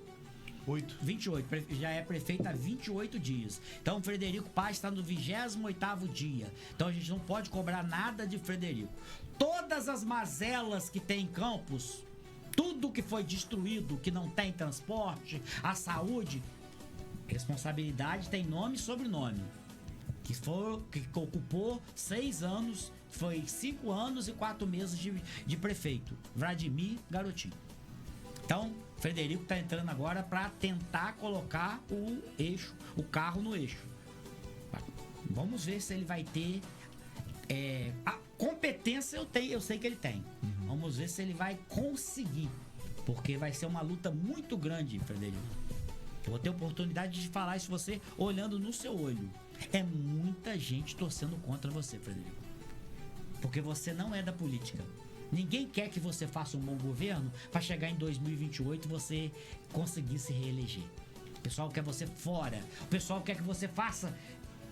já é prefeito há 28 dias. Então, Frederico Paes está no 28º dia. Então, a gente não pode cobrar nada de Frederico. Todas as mazelas que tem em Campos, tudo que foi destruído, que não tem transporte, a saúde, responsabilidade tem nome e sobrenome. Que ocupou 6 anos, foi 5 anos e 4 meses de prefeito. Vladimir Garotinho. Então, Frederico está entrando agora para tentar colocar o carro no eixo. Vamos ver se ele vai ter... a competência eu sei que ele tem. Vamos ver se ele vai conseguir. Porque vai ser uma luta muito grande, Frederico. Eu vou ter oportunidade de falar isso você olhando no seu olho. É muita gente torcendo contra você, Frederico. Porque você não é da política. Ninguém quer que você faça um bom governo para chegar em 2028 e você conseguir se reeleger. O pessoal quer você fora. O pessoal quer que você faça...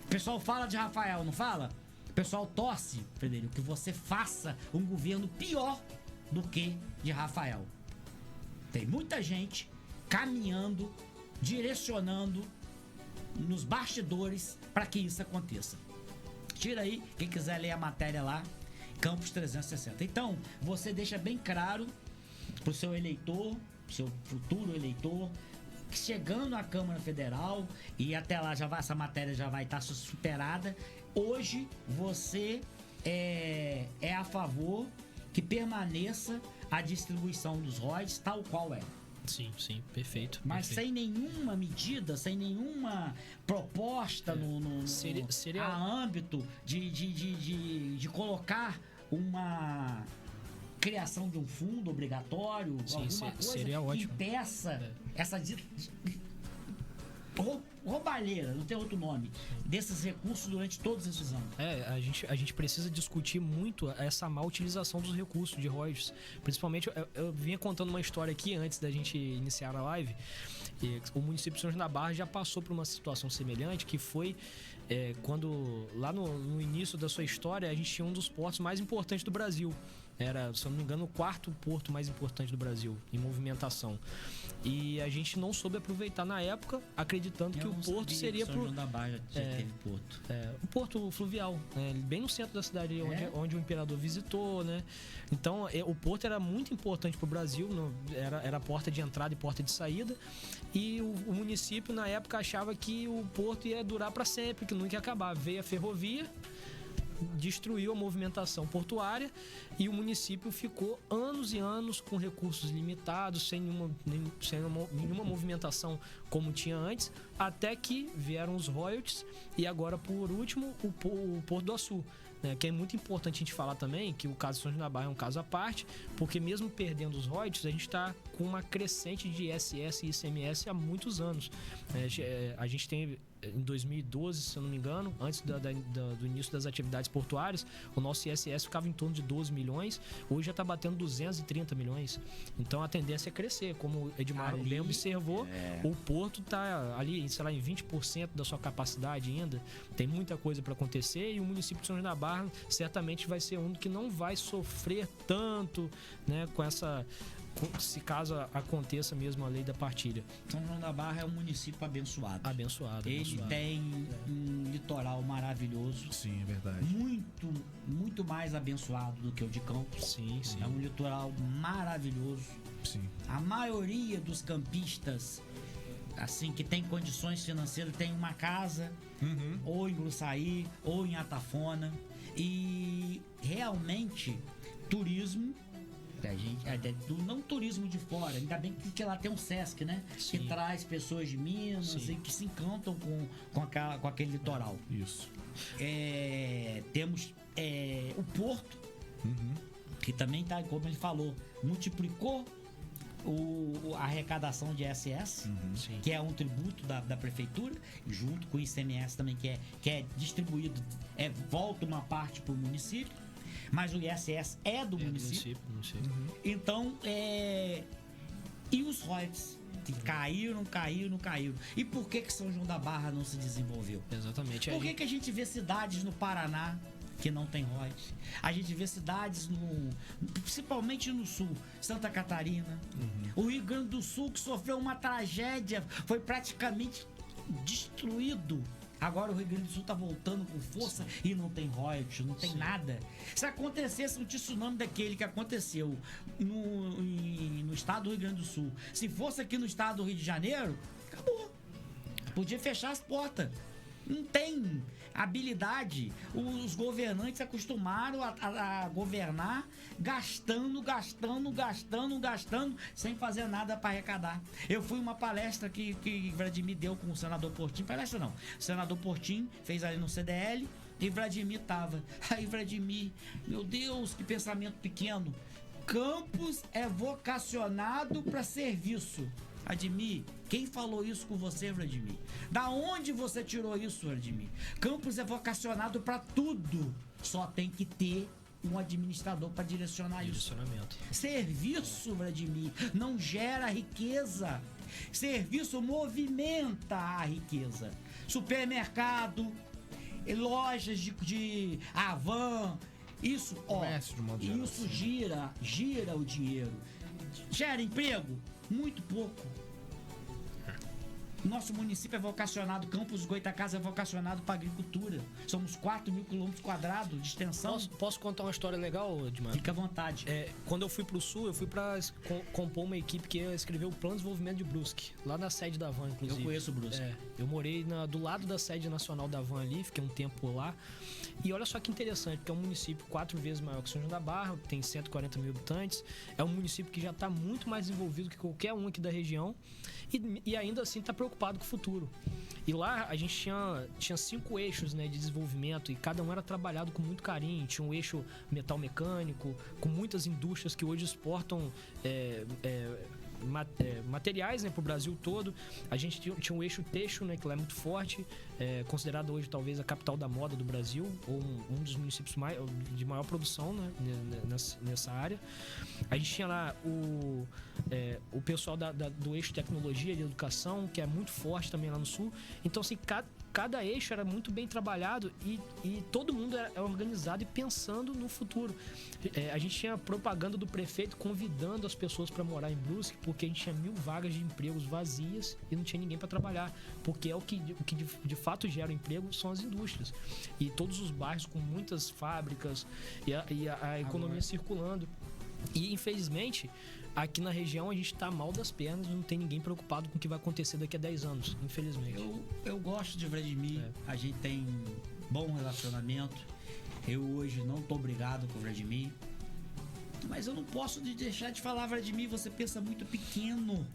O pessoal fala de Rafael, não fala? O pessoal torce, Frederico, que você faça um governo pior do que de Rafael. Tem muita gente caminhando, direcionando nos bastidores para que isso aconteça. Tira aí, quem quiser ler a matéria lá, Campos 360. Então, você deixa bem claro pro seu eleitor, seu futuro eleitor, que chegando à Câmara Federal, e até lá essa matéria já vai estar superada, hoje você é a favor que permaneça a distribuição dos royalties tal qual é. Sim, perfeito. Mas perfeito. sem nenhuma medida, sem nenhuma proposta no seria... âmbito de colocar uma criação de um fundo obrigatório, Sim, alguma coisa seria que ótimo. impeça essa roubalheira, não tem outro nome, desses recursos durante todos esses anos. A gente precisa discutir muito essa má utilização dos recursos de royalties. Principalmente, eu vinha contando uma história aqui antes da gente iniciar a live. O município de São João da Barra já passou por uma situação semelhante, que foi quando, lá no início da sua história, a gente tinha um dos portos mais importantes do Brasil. Era, se eu não me engano, o 4º porto mais importante do Brasil em movimentação. E a gente não soube aproveitar na época, acreditando que o porto seria São João da Barra já teve porto. O porto fluvial, né? Bem no centro da cidade, onde o imperador visitou, né? Então, o porto era muito importante para o Brasil, era a porta de entrada e porta de saída. E o município, na época, achava que o porto ia durar para sempre, que nunca ia acabar. Veio a ferrovia, destruiu a movimentação portuária e o município ficou anos e anos com recursos limitados, sem nenhuma movimentação como tinha antes, até que vieram os royalties e agora, por último, o Porto do Açu, né? Que é muito importante a gente falar também que o caso de São João da Barra é um caso à parte, porque mesmo perdendo os royalties, a gente está com uma crescente de ISS e ICMS há muitos anos. A gente tem, em 2012, se eu não me engano, antes do início das atividades portuárias, o nosso ISS ficava em torno de 12 milhões, hoje já está batendo 230 milhões. Então a tendência é crescer, como o Edmar bem observou, o porto está ali, sei lá, em 20% da sua capacidade ainda, tem muita coisa para acontecer, e o município de São João da Barra certamente vai ser um que não vai sofrer tanto, né, se caso aconteça mesmo a lei da partilha. São João da Barra é um município abençoado. Ele tem um litoral maravilhoso. Sim, é verdade. Muito, muito mais abençoado do que o de Campos. Sim. É um litoral maravilhoso. Sim. A maioria dos campistas, assim, que tem condições financeiras, tem uma casa, ou em Gruçaí, ou em Atafona. E realmente, turismo, não turismo de fora, ainda bem que lá tem um Sesc, né? Sim. Que traz pessoas de Minas e que se encantam com aquele litoral. Isso. Temos o Porto, que também tá, como ele falou, multiplicou a arrecadação de ISS, que é um tributo da prefeitura, junto com o ICMS também, que é distribuído, volta uma parte para o município, mas o ISS é do município. Então, e os royalties que caíram. E por que São João da Barra não se desenvolveu? Exatamente. Por que a gente vê cidades no Paraná que não tem royalties? A gente vê cidades principalmente no sul, Santa Catarina, o Rio Grande do Sul, que sofreu uma tragédia, foi praticamente destruído. Agora o Rio Grande do Sul tá voltando com força e não tem royalties, não tem nada. Se acontecesse um tsunami daquele que aconteceu no estado do Rio Grande do Sul, se fosse aqui no estado do Rio de Janeiro, acabou. Podia fechar as portas. Não tem habilidade. Os governantes se acostumaram a governar gastando, sem fazer nada para arrecadar. Eu fui uma palestra que Vladimir deu com o senador Portinho. Palestra não. O senador Portinho fez ali no CDL e Vladimir tava. Aí Vladimir, meu Deus, que pensamento pequeno. Campos é vocacionado para serviço. Admir, quem falou isso com você, Vladimir? Da onde você tirou isso, Vladimir? Campos é vocacionado para tudo. Só tem que ter um administrador para direcionar isso. Serviço, Vladimir, não gera riqueza. Serviço movimenta a riqueza. Supermercado, lojas de Avan, isso, isso gira o dinheiro. Gera emprego? Muito pouco. Nosso município é vocacionado, Campos Goitacazes é vocacionado para agricultura. Somos 4.000 km² de extensão. Posso contar uma história legal, Edmar? Fica à vontade. Quando eu fui pro sul, eu fui para compor uma equipe que ia escrever o Plano de Desenvolvimento de Brusque, lá na sede da Van, inclusive. Eu conheço o Brusque. Eu morei do lado da sede nacional da Van ali, fiquei um tempo lá. E olha só que interessante, porque é um município 4 vezes maior que São João da Barra, tem 140 mil habitantes. É um município que já está muito mais desenvolvido que qualquer um aqui da região. E ainda assim está preocupado com o futuro. E lá a gente tinha 5 eixos, né, de desenvolvimento, e cada um era trabalhado com muito carinho. Tinha um eixo metal mecânico, com muitas indústrias que hoje exportam materiais, né, para o Brasil todo. A gente tinha um eixo Teixo, né, que lá é muito forte, considerado hoje talvez a capital da moda do Brasil, ou um dos municípios de maior produção, né, nessa área. A gente tinha lá o pessoal do eixo Tecnologia e Educação, que é muito forte também lá no Sul. Então, assim, cada eixo era muito bem trabalhado e todo mundo é organizado e pensando no futuro. A gente tinha propaganda do prefeito convidando as pessoas para morar em Brusque, porque a gente tinha 1000 vagas de empregos vazias e não tinha ninguém para trabalhar, porque o que de fato gera emprego são as indústrias. E todos os bairros com muitas fábricas e a economia circulando. E, infelizmente, aqui na região a gente tá mal das pernas, não tem ninguém preocupado com o que vai acontecer daqui a 10 anos, infelizmente. Eu gosto de Vladimir, a gente tem bom relacionamento. Eu hoje não tô brigado com o Vladimir, mas eu não posso deixar de falar, Vladimir, você pensa muito pequeno.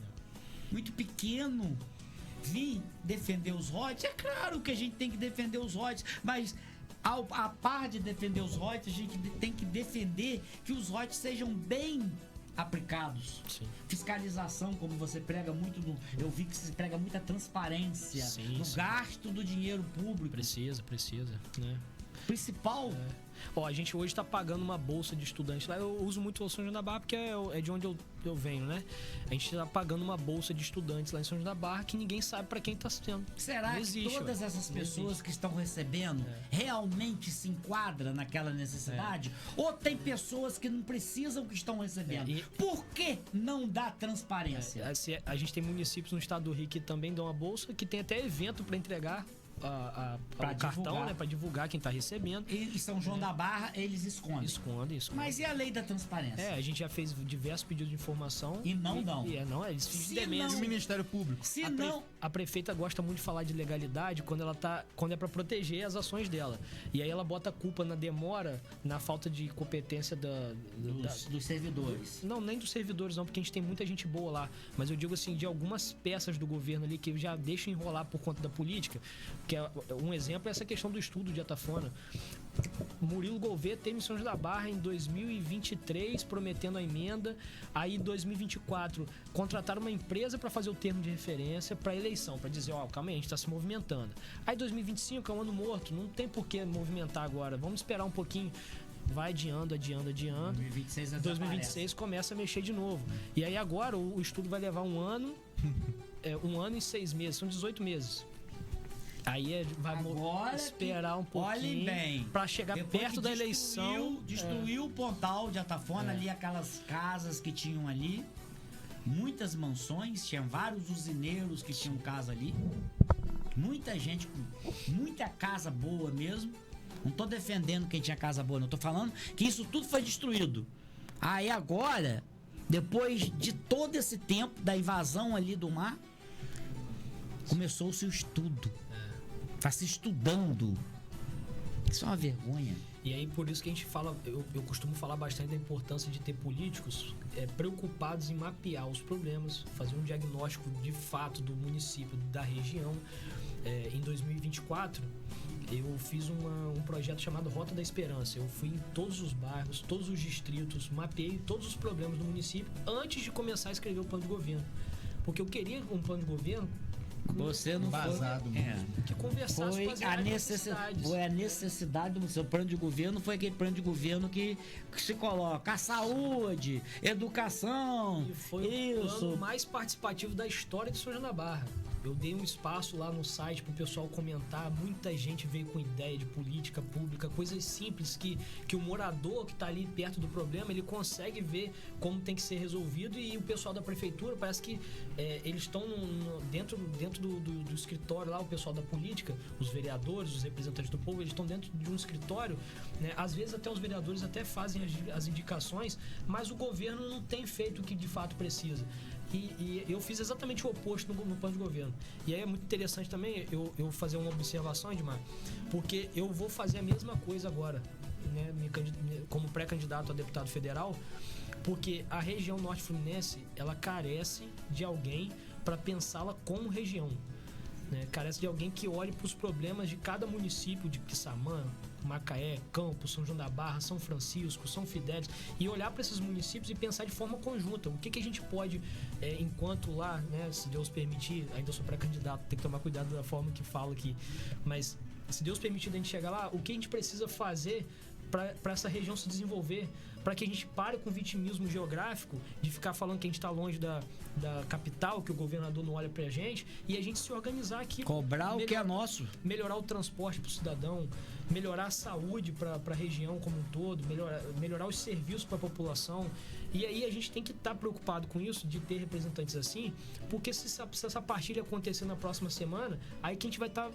Muito pequeno. Vim defender os royalties. É claro que a gente tem que defender os royalties, mas a par de defender os royalties, a gente tem que defender que os royalties sejam bem aplicados. Sim. Fiscalização, como você prega muito eu vi que você prega muita transparência no gasto do dinheiro público. Precisa, né? Principal. A gente hoje está pagando uma bolsa de estudante lá. Eu uso muito o São João da Barra porque é de onde eu venho, né? A gente está pagando uma bolsa de estudantes lá em São João da Barra que ninguém sabe para quem está sendo. Será não existe, que todas essas pessoas que estão recebendo realmente se enquadram naquela necessidade? Ou tem pessoas que não precisam que estão recebendo? Por que não dá transparência? A gente tem municípios no estado do Rio que também dão a bolsa, que tem até evento para entregar o cartão, né, para divulgar quem tá recebendo. E São João da Barra eles escondem. Esconde. Mas e a lei da transparência? A gente já fez diversos pedidos de informação e não dão. Eles fingem demência. E o Ministério Público? A prefeita gosta muito de falar de legalidade quando é para proteger as ações dela. E aí ela bota a culpa na demora, na falta de competência dos servidores. Não, nem dos servidores não, porque a gente tem muita gente boa lá. Mas eu digo assim, de algumas peças do governo ali que já deixam enrolar por conta da política. Que um exemplo é essa questão do estudo de atafona. Murilo Gouveia teve em São João da Barra em 2023 prometendo a emenda. Aí em 2024 contrataram uma empresa para fazer o termo de referência para eleição, para dizer, calma aí, a gente está se movimentando. Aí 2025 é um ano morto, não tem por que movimentar agora, vamos esperar um pouquinho. Vai adiando. 2026 começa a mexer de novo. E aí agora o estudo vai levar um ano e 6 meses, são 18 meses. Aí vai esperar um pouquinho para chegar perto da eleição. Destruiu o Pontal de Atafona, ali aquelas casas que tinham ali. Muitas mansões, tinha vários usineiros que tinham casa ali. Muita gente com muita casa boa mesmo. Não tô defendendo quem tinha casa boa, não. Tô falando que isso tudo foi destruído. Aí agora, depois de todo esse tempo da invasão ali do mar, começou-se o estudo. Tá se estudando. Isso é uma vergonha. E aí por isso que a gente fala, eu costumo falar bastante da importância de ter políticos preocupados em mapear os problemas, fazer um diagnóstico de fato do município, da região. Em 2024 eu fiz um projeto chamado Rota da Esperança. Eu fui em todos os bairros, todos os distritos, mapeei todos os problemas do município antes de começar a escrever o plano de governo. Porque eu queria um plano de governo você não vazado mesmo. Que conversasse com as necessidades. Foi a necessidade do seu plano de governo, foi aquele plano de governo que se coloca a saúde, educação. E foi o plano mais participativo da história de São João da Barra. Eu dei um espaço lá no site pro pessoal comentar, muita gente veio com ideia de política pública, coisas simples que o morador que tá ali perto do problema, ele consegue ver como tem que ser resolvido, e o pessoal da prefeitura parece que eles estão dentro do escritório lá, o pessoal da política, os vereadores, os representantes do povo, eles estão dentro de um escritório, né? Às vezes até os vereadores até fazem as indicações, mas o governo não tem feito o que de fato precisa. E eu fiz exatamente o oposto no plano de governo. E aí é muito interessante também eu fazer uma observação, Edmar, porque eu vou fazer a mesma coisa agora, né, como pré-candidato a deputado federal, porque a região norte fluminense, ela carece de alguém para pensá-la como região, né? Carece de alguém que olhe para os problemas de cada município, de Quissamã, Macaé, Campos, São João da Barra, São Francisco, São Fidélis, e olhar para esses municípios e pensar de forma conjunta. O que a gente pode, enquanto lá, né, se Deus permitir, ainda sou pré-candidato, tem que tomar cuidado da forma que falo aqui, mas se Deus permitir a gente chegar lá, o que a gente precisa fazer para essa região se desenvolver, para que a gente pare com o vitimismo geográfico de ficar falando que a gente está longe da capital, que o governador não olha pra gente, e a gente se organizar aqui. Cobrar o que é nosso. Melhorar o transporte para o cidadão, melhorar a saúde para a região como um todo, melhorar os serviços para a população. E aí a gente tem que estar preocupado com isso, de ter representantes assim, porque se essa partilha acontecer na próxima semana, aí que a gente vai estar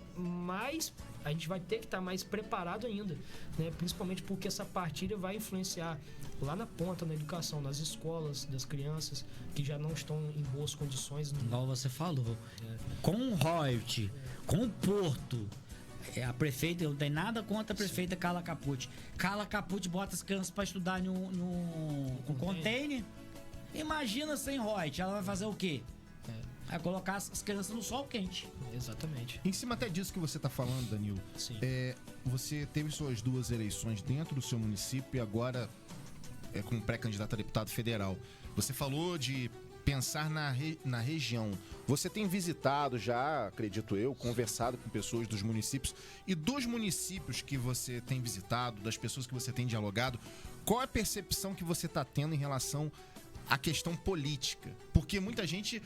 a gente vai ter que estar mais preparado ainda, né? Principalmente porque essa partilha vai influenciar lá na ponta, na educação, nas escolas das crianças que já não estão em boas condições. Igual você falou, com o Royalty, com o Porto, a prefeita, eu não tenho nada contra a prefeita Carla Capucci. Carla Capucci bota as crianças para estudar no container. Imagina sem Royalty, ela vai fazer o quê? Vai colocar as crianças no sol quente. Exatamente. Em cima até disso que você está falando, Danilo, Sim. Você teve suas 2 eleições dentro do seu município e agora como pré-candidato a deputado federal. Você falou de pensar na região. Você tem visitado já, acredito eu, conversado com pessoas dos municípios, e dos municípios que você tem visitado, das pessoas que você tem dialogado, qual é a percepção que você está tendo em relação à questão política? Porque muita gente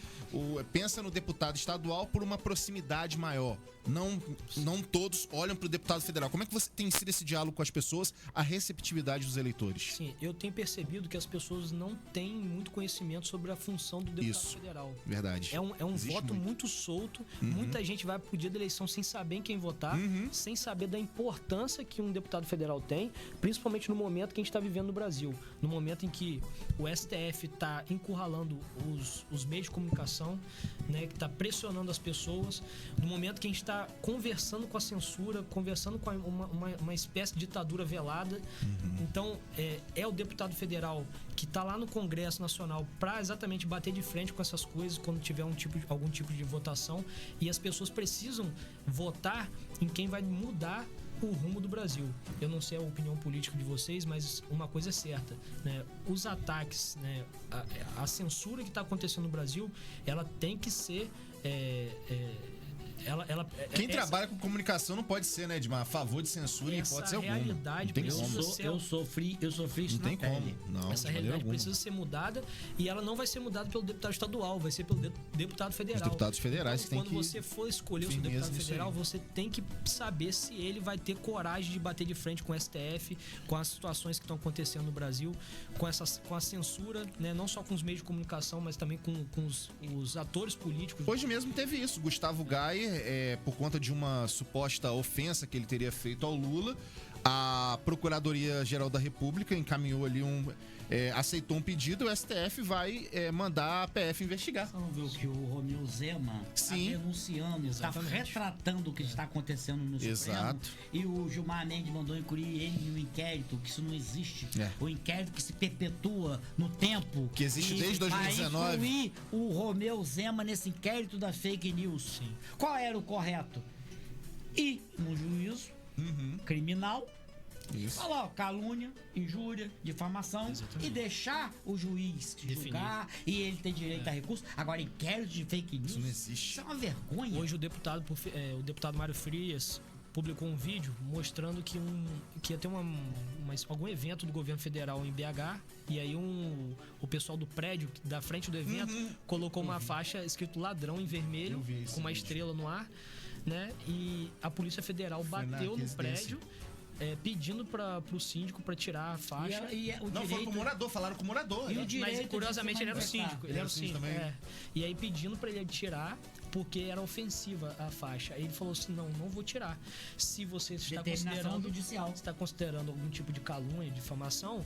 pensa no deputado estadual por uma proximidade maior. Não todos olham para o deputado federal. Como é que você tem sido esse diálogo com as pessoas, a receptividade dos eleitores? Sim, eu tenho percebido que as pessoas não têm muito conhecimento sobre a função do deputado federal. Verdade. É um voto muito solto. Muita gente vai pro dia da eleição sem saber em quem votar, sem saber da importância que um deputado federal tem, principalmente no momento que a gente está vivendo no Brasil. No momento em que o STF está encurralando os meios de comunicação, né, que está pressionando as pessoas, no momento que a gente está conversando com a censura, conversando com uma espécie de ditadura velada. Então, é o deputado federal que está lá no Congresso Nacional para exatamente bater de frente com essas coisas quando tiver algum tipo de votação, e as pessoas precisam votar em quem vai mudar o rumo do Brasil. Eu não sei a opinião política de vocês, mas uma coisa é certa, né? Os ataques, né? A censura que está acontecendo no Brasil, ela tem que ser Quem trabalha com comunicação não pode ser, né, Edmar, a favor de censura em hipótese alguma. Realidade Eu sofri isso não na pele. Não, essa realidade precisa ser mudada, e ela não vai ser mudada pelo deputado estadual, vai ser pelo deputado federal. Os deputados federais então, que tem que... Quando você for escolher o seu deputado federal, você tem que saber se ele vai ter coragem de bater de frente com o STF, com as situações que estão acontecendo no Brasil, com a censura, né, não só com os meios de comunicação, mas também com os atores políticos. Hoje mesmo teve isso. Gustavo Gayer, por conta de uma suposta ofensa que ele teria feito ao Lula, a Procuradoria-Geral da República encaminhou ali aceitou um pedido, o STF vai mandar a PF investigar. Você não viu que o Romeu Zema está denunciando, está retratando o que está acontecendo no Supremo, e o Gilmar Mendes mandou incluir ele no inquérito, que isso não existe. O inquérito que se perpetua no tempo. Que existe desde 2019. Vai incluir o Romeu Zema nesse inquérito da fake news. Sim. Qual era o correto? Ir no juízo criminal, falar, ó, calúnia, injúria, difamação, e deixar o juiz julgar, e ele tem direito a recurso. Agora, inquérito de fake news, isso não existe. Isso é uma vergonha. Hoje o deputado Mário Frias publicou um vídeo mostrando que ia ter algum evento do governo federal em BH, e aí o pessoal do prédio da frente do evento colocou uma faixa escrito ladrão em vermelho, com uma estrela no ar, né? E a Polícia Federal bateu no prédio, pedindo para o síndico para tirar a faixa. Foi com o morador, falaram com o morador. Mas curiosamente ele era o síndico. Ele era o síndico também. E aí pedindo para ele tirar, porque era ofensiva a faixa. Aí ele falou assim: não vou tirar. Se você está considerando algum tipo de calúnia, difamação,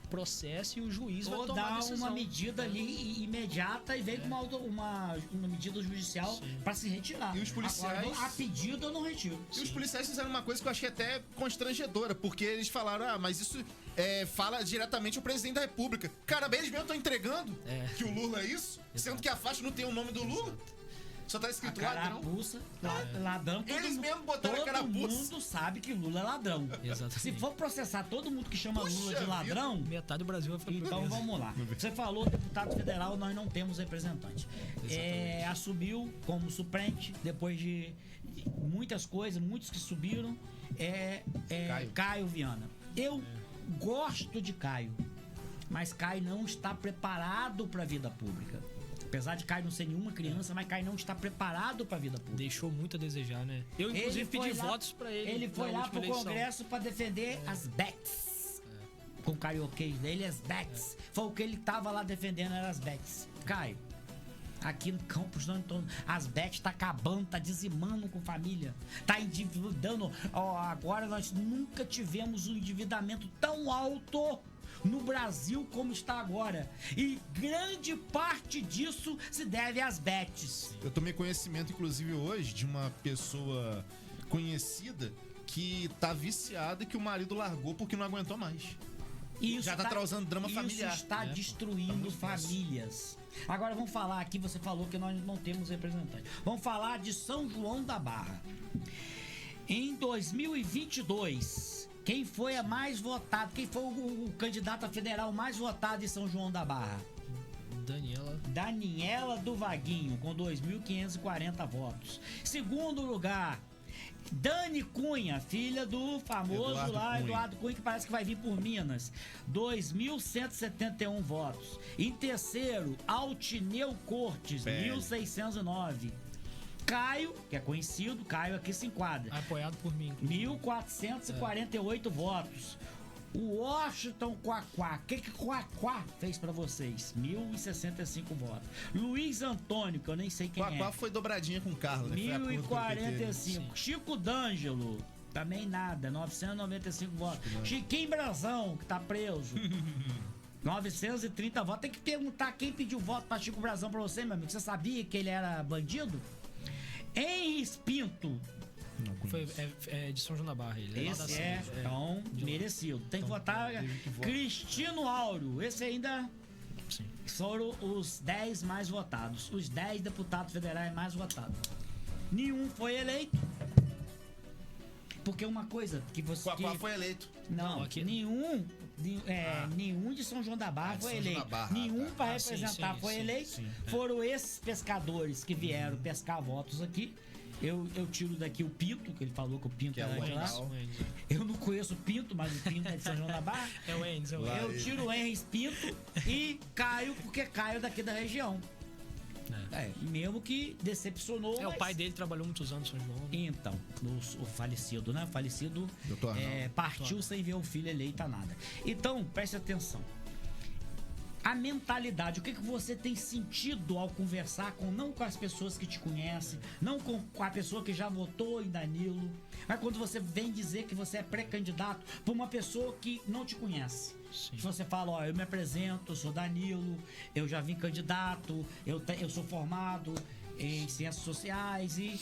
processe, e o juiz vai tomar a decisão. Uma medida ali imediata e vem com uma medida judicial para se retirar. E os policiais... Agora, a pedido eu não retiro. E os policiais fizeram uma coisa que eu achei até constrangedora, porque eles falaram, mas isso fala diretamente ao presidente da República. Cara, eles mesmo estão entregando que o Lula é isso, sendo que a faixa não tem o nome do Lula. Só tá A escrito ladrão. carapuça, ladrão. Eles mesmo botaram a todo carapuça. mundo sabe que Lula é ladrão. Exatamente. Se for processar todo mundo que chama Puxa Lula de ladrão, Metade do Brasil vai ficar então preso. vamos lá. Você falou, deputado federal, nós não temos representante. Assumiu como suplente, depois de muitas coisas, muitos que subiram, Caio Viana. Eu gosto de Caio, mas Caio não está preparado para a vida pública. Apesar de Caio não ser nenhuma criança, mas Caio não está preparado para a vida pública. Deixou muito a desejar, né? Eu, inclusive, pedi votos pra ele. Ele foi na lá última pro eleição. Congresso para defender as Bets. Com o carioquês dele, as Bets. Foi o que ele tava lá defendendo, eram as Bets. Caio, aqui no Campos, não, então, as Bets tá acabando, tá dizimando com família. Tá endividando. Ó, agora nós nunca tivemos um endividamento tão alto no Brasil como está agora. E grande parte disso se deve às Bets. Eu tomei conhecimento, inclusive, hoje, de uma pessoa conhecida que tá viciada e que o marido largou porque não aguentou mais. Isso Já tá causando drama familiar. Isso está Tá destruindo muito famílias. Agora vamos falar aqui, você falou que nós não temos representante. Vamos falar de São João da Barra. Em 2022, quem foi a mais votada? Quem foi o candidato a federal mais votado em São João da Barra? Daniela do Vaguinho, com 2.540 votos. Segundo lugar, Dani Cunha, filha do famoso Eduardo Cunha, que parece que vai vir por Minas. 2.171 votos. Em terceiro, Altineu Cortes, 1.609. Caio, que é conhecido, Caio aqui se enquadra. Apoiado por mim. 1.448 votos. O Washington Quaquá. O que Quaquá fez pra vocês? 1.065 votos. Luiz Antônio, que eu nem sei quem Quaquá foi dobradinha com o Carlos, né? Foi acordo pelo PT. 1.045. Chico D'Angelo. Também nada. 995 votos. Chiquinho Brazão, que tá preso. 930 votos. Tem que perguntar quem pediu voto pra Chico Brazão pra você, meu amigo. Você sabia que ele era bandido? Henri Pinto. Foi de São João da Barra. Ele Esse lá da é, Serra, então, merecido. Tem que votar. Cristino Áureo. Esse ainda Sim. foram os 10 mais votados. Os 10 deputados federais mais votados. Nenhum foi eleito. Porque uma coisa que você. Quaquá foi eleito. Não, aqui- nenhum de São João da Barra de foi São João eleito. da Barra, Nenhum tá. para sim, representar sim, foi sim, eleito. sim, Foram esses pescadores que vieram pescar votos aqui. Eu tiro daqui o Pinto, que ele falou que o Pinto Que é era o de lá. Enzo. Eu não conheço o Pinto, mas o Pinto é de São João da Barra. É o Enzo, é o Lá Enzo. Eu tiro o Henry Pinto e Caio, porque Caio é daqui da região. Mesmo que decepcionou. O mas- pai dele trabalhou muitos anos em São João. Então, o falecido, né? O falecido Doutor Arnaldo. partiu sem ver o filho eleito a nada. Então, preste atenção. A mentalidade, o que você tem sentido ao conversar não com as pessoas que te conhecem, não com a pessoa que já votou em Danilo, mas quando você vem dizer que você é pré-candidato por uma pessoa que não te conhece. Sim. Se você fala, ó, eu me apresento, eu sou Danilo, eu já vim candidato, eu sou formado em ciências sociais e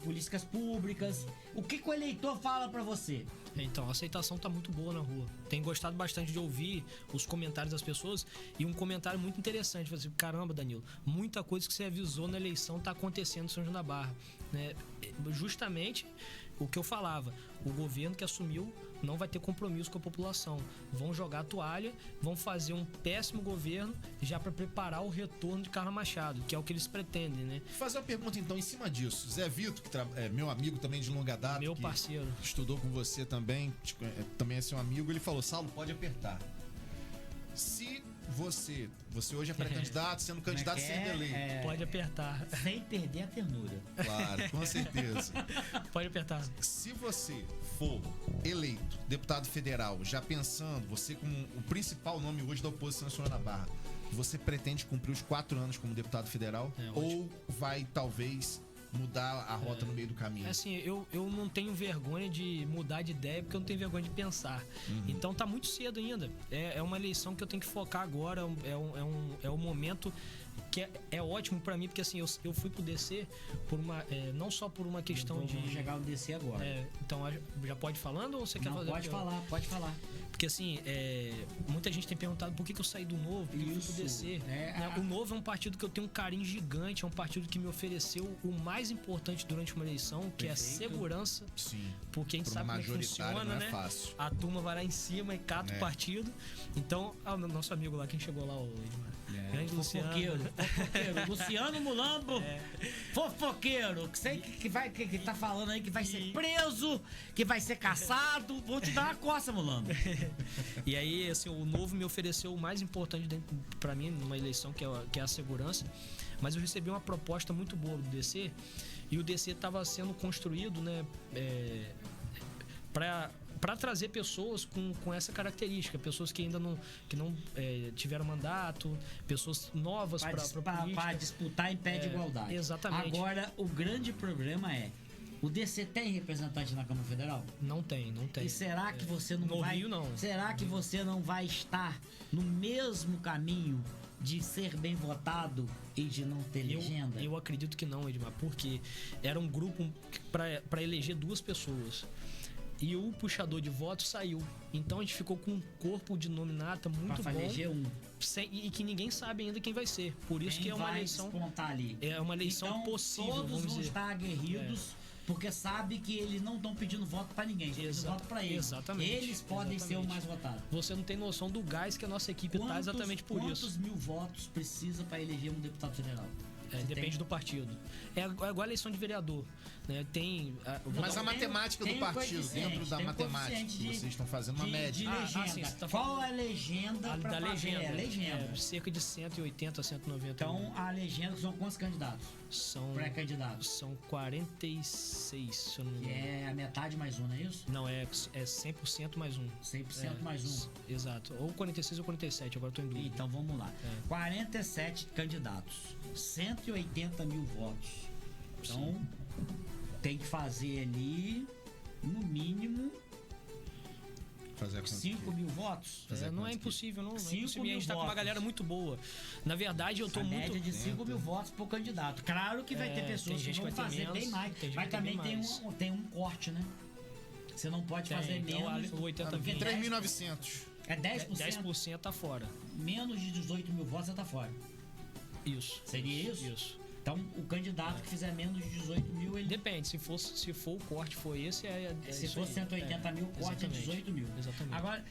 políticas públicas. O que o eleitor fala pra você? Então, a aceitação tá muito boa na rua. Tenho gostado bastante de ouvir os comentários das pessoas e um comentário muito interessante. Assim, caramba, Danilo, muita coisa que você avisou na eleição tá acontecendo em São João da Barra. Né? Justamente o que eu falava. O governo que assumiu não vai ter compromisso com a população. Vão jogar a toalha, vão fazer um péssimo governo já para preparar o retorno de Carla Machado, que é o que eles pretendem, né? Vou fazer uma pergunta então em cima disso. Zé Vitor, que é meu amigo também de longa data, Meu que parceiro. estudou com você também, também é seu amigo, ele falou: Saulo, pode apertar. Se você hoje é pré-candidato, sendo candidato sendo eleito. Pode apertar. Sem perder a ternura. Claro, com certeza. Pode apertar. Se você for eleito deputado federal, já pensando, você como o principal nome hoje da oposição em São João da Barra, você pretende cumprir os 4 anos como deputado federal? Ou vai talvez mudar a rota no meio do caminho? Assim, eu não tenho vergonha de mudar de ideia porque eu não tenho vergonha de pensar. Então tá muito cedo ainda. É uma eleição que eu tenho que focar agora. É o momento que é ótimo pra mim, porque assim, eu fui pro DC por uma, não só por uma questão de... Vamos chegar no DC agora. Então, já pode ir falando ou você quer fazer? Pode falar. Porque assim, muita gente tem perguntado por que eu saí do Novo, porque eu fui pro DC. O Novo é um partido que eu tenho um carinho gigante, é um partido que me ofereceu o mais importante durante uma eleição, que é a segurança. Sim. Porque a gente sabe como é que funciona, não é né? fácil. A turma vai lá em cima e cata o partido. Então, o nosso amigo lá, quem chegou lá, o Edmar. Grande Luciano. Fofoqueiro. Luciano Mulambo. Fofoqueiro. Que sei que tá falando aí que vai ser preso, que vai ser caçado. Vou te dar uma coça, Mulambo. E aí, assim, o Novo me ofereceu o mais importante pra mim numa eleição, que é a segurança. Mas eu recebi uma proposta muito boa do DC. E o DC estava sendo construído, né, para trazer pessoas com essa característica, pessoas que ainda não tiveram mandato, pessoas novas para disputar em pé de igualdade. Exatamente. Agora, o grande problema é: o DC tem representante na Câmara Federal? Não tem. E será que você não no vai? Rio, não. Será que você não vai estar no mesmo caminho de ser bem votado e de não ter legenda? Eu acredito que não, Edmar, porque era um grupo para eleger 2 pessoas. E o puxador de votos saiu. Então a gente ficou com um corpo de nominata muito bom. Eleger um. E que ninguém sabe ainda quem vai ser. Por isso que é uma eleição. Ali. É uma eleição então, possível. Todos vão estar aguerridos. Porque sabe que eles não estão pedindo voto pra ninguém, estão pedindo voto pra eles. Exatamente. Eles podem ser o mais votado. Você não tem noção do gás que a nossa equipe tá exatamente por isso. Quantos mil votos precisa pra eleger um deputado federal? Depende do partido. É igual a eleição de vereador, né? Mas a matemática do partido, dentro da matemática, vocês estão fazendo uma média. De legenda. Qual a legenda pra fazer? Legenda. Cerca de 180 a 190. Então, a legenda são quantos candidatos? São pré-candidatos. São 46, se eu não me engano. Que é a metade mais um, não é isso? Não, é 100% mais um. 100% mais um. Exato. Ou 46 ou 47, agora eu tô em dúvida. Então, vamos lá. 47 candidatos. 180 mil votos. Então, tem que fazer ali, no mínimo, fazer a 5 mil votos. Não é impossível, não. 5 mil mil a gente tá com uma galera muito boa. Na verdade, eu tô muito... média de 5 mil votos por candidato. Claro que vai ter pessoas que vão fazer bem mais. Mas também tem um corte, né? Você não pode fazer menos. O 80 20. 3.900. É 10%? 10% tá fora. Menos de 18 mil votos, você tá fora. Isso. Seria isso? Isso. Então, o candidato que fizer menos de 18 mil, ele... Depende, se for o corte, for esse, se for 180 mil, o corte é 18 mil. Exatamente. Agora,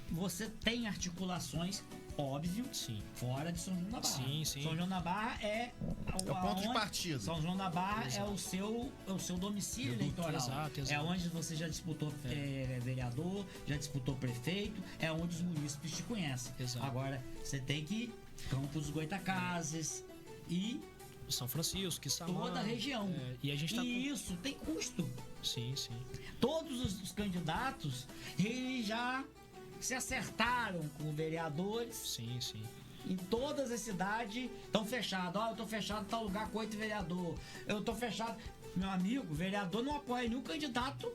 você tem articulações, óbvio, sim, fora de São João da Barra. Sim. São João da Barra é o ponto de partida. São João da Barra é o seu domicílio eleitoral. Exato. É onde você já disputou vereador, já disputou prefeito, é onde os munícipes te conhecem. Exato. Agora, você tem que Campos dos Goitacazes e São Francisco, Quissamã, toda a região. E a gente tá isso tem custo. Sim. Todos os candidatos, eles já se acertaram com vereadores. Sim. Em todas as cidades estão fechados. Eu tô fechado em tal lugar com 8 vereador. Eu tô fechado. Meu amigo, vereador não apoia nenhum candidato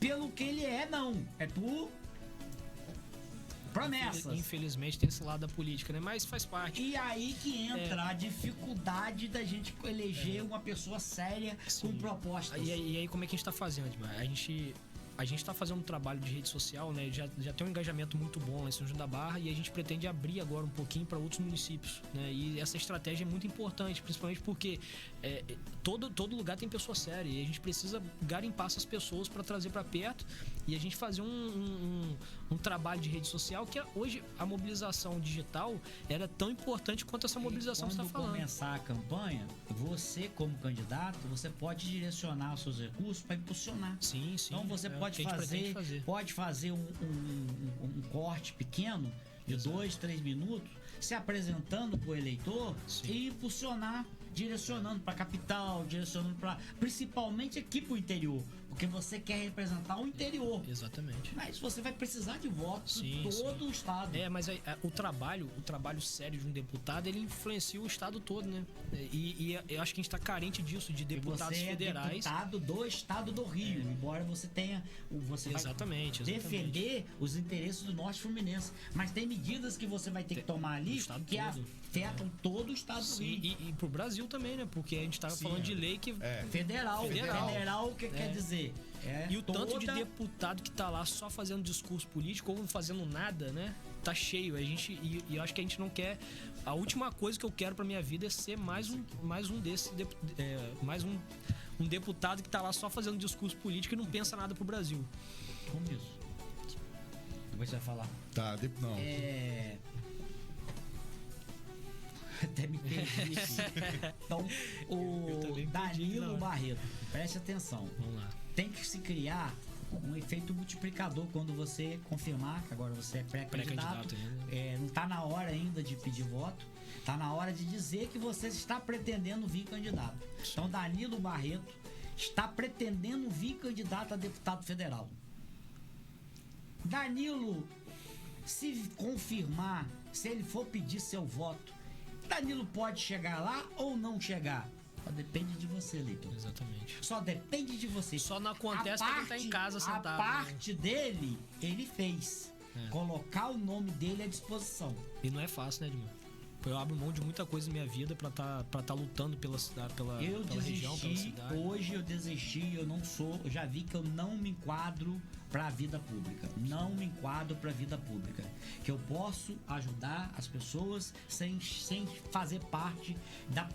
pelo que ele é, não. É por promessas. Infelizmente tem esse lado da política, né? Mas faz parte. E aí que entra a dificuldade da gente eleger uma pessoa séria com propostas. E aí como é que a gente tá fazendo, Edmar? A gente tá fazendo um trabalho de rede social, né? Já tem um engajamento muito bom lá em São João da Barra e a gente pretende abrir agora um pouquinho para outros municípios, né? E essa estratégia é muito importante, principalmente porque todo lugar tem pessoa séria e a gente precisa garimpar essas pessoas para trazer para perto e a gente fazer um trabalho de rede social que hoje a mobilização digital era tão importante quanto essa mobilização que você está falando. Quando começar a campanha, você como candidato, você pode direcionar os seus recursos para impulsionar. Sim. Então você pode fazer um corte pequeno de 2-3 minutos, se apresentando para o eleitor e impulsionar, direcionando para a capital, direcionando para principalmente aqui para o interior, porque você quer representar o interior. Exatamente. Mas você vai precisar de votos Sim, de todo o estado. Mas o trabalho sério de um deputado, ele influencia o estado todo, né? E eu acho que a gente tá carente disso, de deputados você federais. É deputado do estado do Rio, embora você tenha, você exatamente, vai defender os interesses do Norte Fluminense, mas tem medidas que você vai ter que tomar ali que afetam todo o estado do Rio. E pro Brasil também, né? Porque a gente tava falando de lei que Federal, o que quer dizer? E o tanto de deputado que tá lá só fazendo discurso político ou não fazendo nada, né? Tá cheio. E eu acho que a gente não quer. A última coisa que eu quero pra minha vida é ser mais um desses. Mais um deputado que tá lá só fazendo discurso político e não pensa nada pro Brasil. Como isso? Depois você vai falar. Tá, não. Até me perdi aqui. Então, o Danilo Barreto, preste atenção. Vamos lá. Tem que se criar um efeito multiplicador quando você confirmar que agora você é pré-candidato. Não está na hora ainda de pedir voto. Está na hora de dizer que você está pretendendo vir candidato. Então, Danilo Barreto está pretendendo vir candidato a deputado federal. Danilo, se confirmar, se ele for pedir seu voto, Danilo pode chegar lá ou não chegar? Só depende de você, Leitor. Exatamente. Só depende de você. Só não acontece quando ele tá em casa sentado. A parte dele, ele fez. Colocar o nome dele à disposição. E não é fácil, né, Edmar? Eu abro mão de muita coisa na minha vida pra tá lutando pela cidade, pela região, pela cidade. Hoje eu desisti, eu já vi que eu não me enquadro pra vida pública. Não me enquadro pra vida pública. Que eu posso ajudar as pessoas sem fazer parte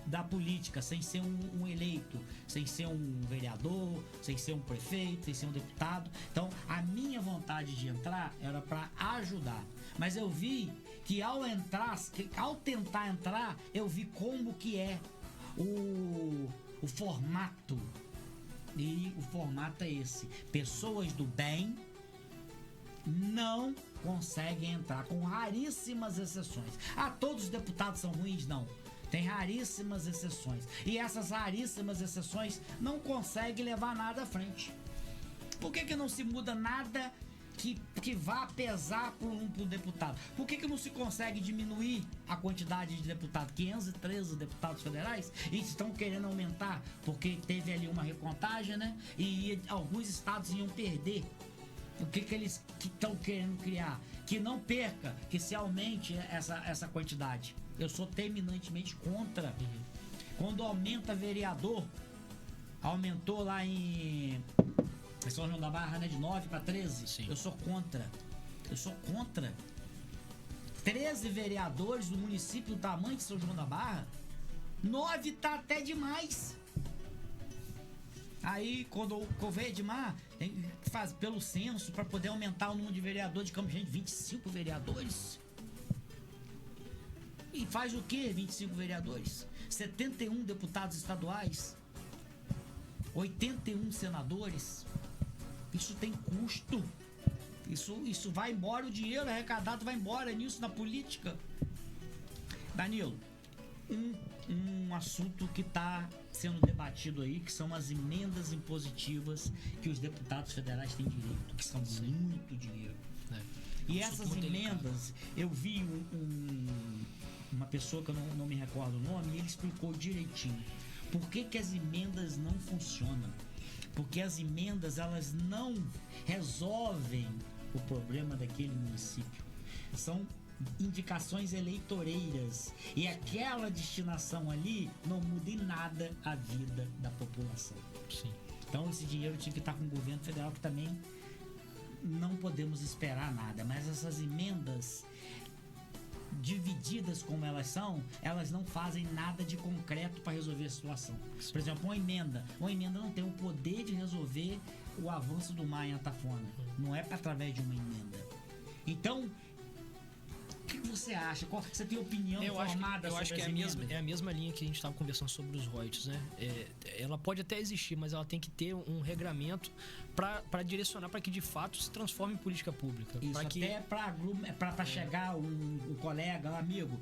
da política, sem ser um eleito, sem ser um vereador, sem ser um prefeito, sem ser um deputado. Então, a minha vontade de entrar era pra ajudar. Mas eu vi que ao tentar entrar, eu vi como que é o formato. E o formato é esse. Pessoas do bem não conseguem entrar, com raríssimas exceções. Todos os deputados são ruins? Não. Tem raríssimas exceções. E essas raríssimas exceções não conseguem levar nada à frente. Por que não se muda nada que vá pesar pro deputado? Por que não se consegue diminuir a quantidade de deputados? 513 deputados federais, e estão querendo aumentar porque teve ali uma recontagem, né? E alguns estados iam perder. O que eles estão querendo criar? Que não perca, que se aumente essa quantidade. Eu sou terminantemente contra. Quando aumenta vereador, aumentou lá em São João da Barra, né, de 9 para 13. Sim. Eu sou contra. 13 vereadores do município do tamanho de São João da Barra. 9 tá até demais. Aí, quando o Edmar tem que fazer pelo censo para poder aumentar o número de vereadores de Campo Grande, 25 vereadores. E faz o quê, 25 vereadores? 71 deputados estaduais, 81 senadores. Isso tem custo. Isso vai embora, o dinheiro arrecadado vai embora nisso, na política. Danilo, um assunto que está sendo debatido aí, que são as emendas impositivas que os deputados federais têm direito, que são muito dinheiro. E essas emendas, eu vi uma pessoa que eu não me recordo o nome, e ele explicou direitinho por que as emendas não funcionam. Porque as emendas, elas não resolvem o problema daquele município. São indicações eleitoreiras, e aquela destinação ali não muda em nada a vida da população. Sim. Então esse dinheiro tinha que estar com o governo federal, que também não podemos esperar nada. Mas essas emendas, divididas como elas são, elas não fazem nada de concreto para resolver a situação. Por exemplo, uma emenda não tem o poder de resolver o avanço do mar em Atafona. Não é através de uma emenda. Então, o que você acha? Você tem opinião formada sobre eu acho que é a mesma linha que a gente estava conversando sobre os royalties, né? Ela pode até existir, mas ela tem que ter um regramento para direcionar para que de fato se transforme em política pública. Isso, até para chegar um colega, um amigo,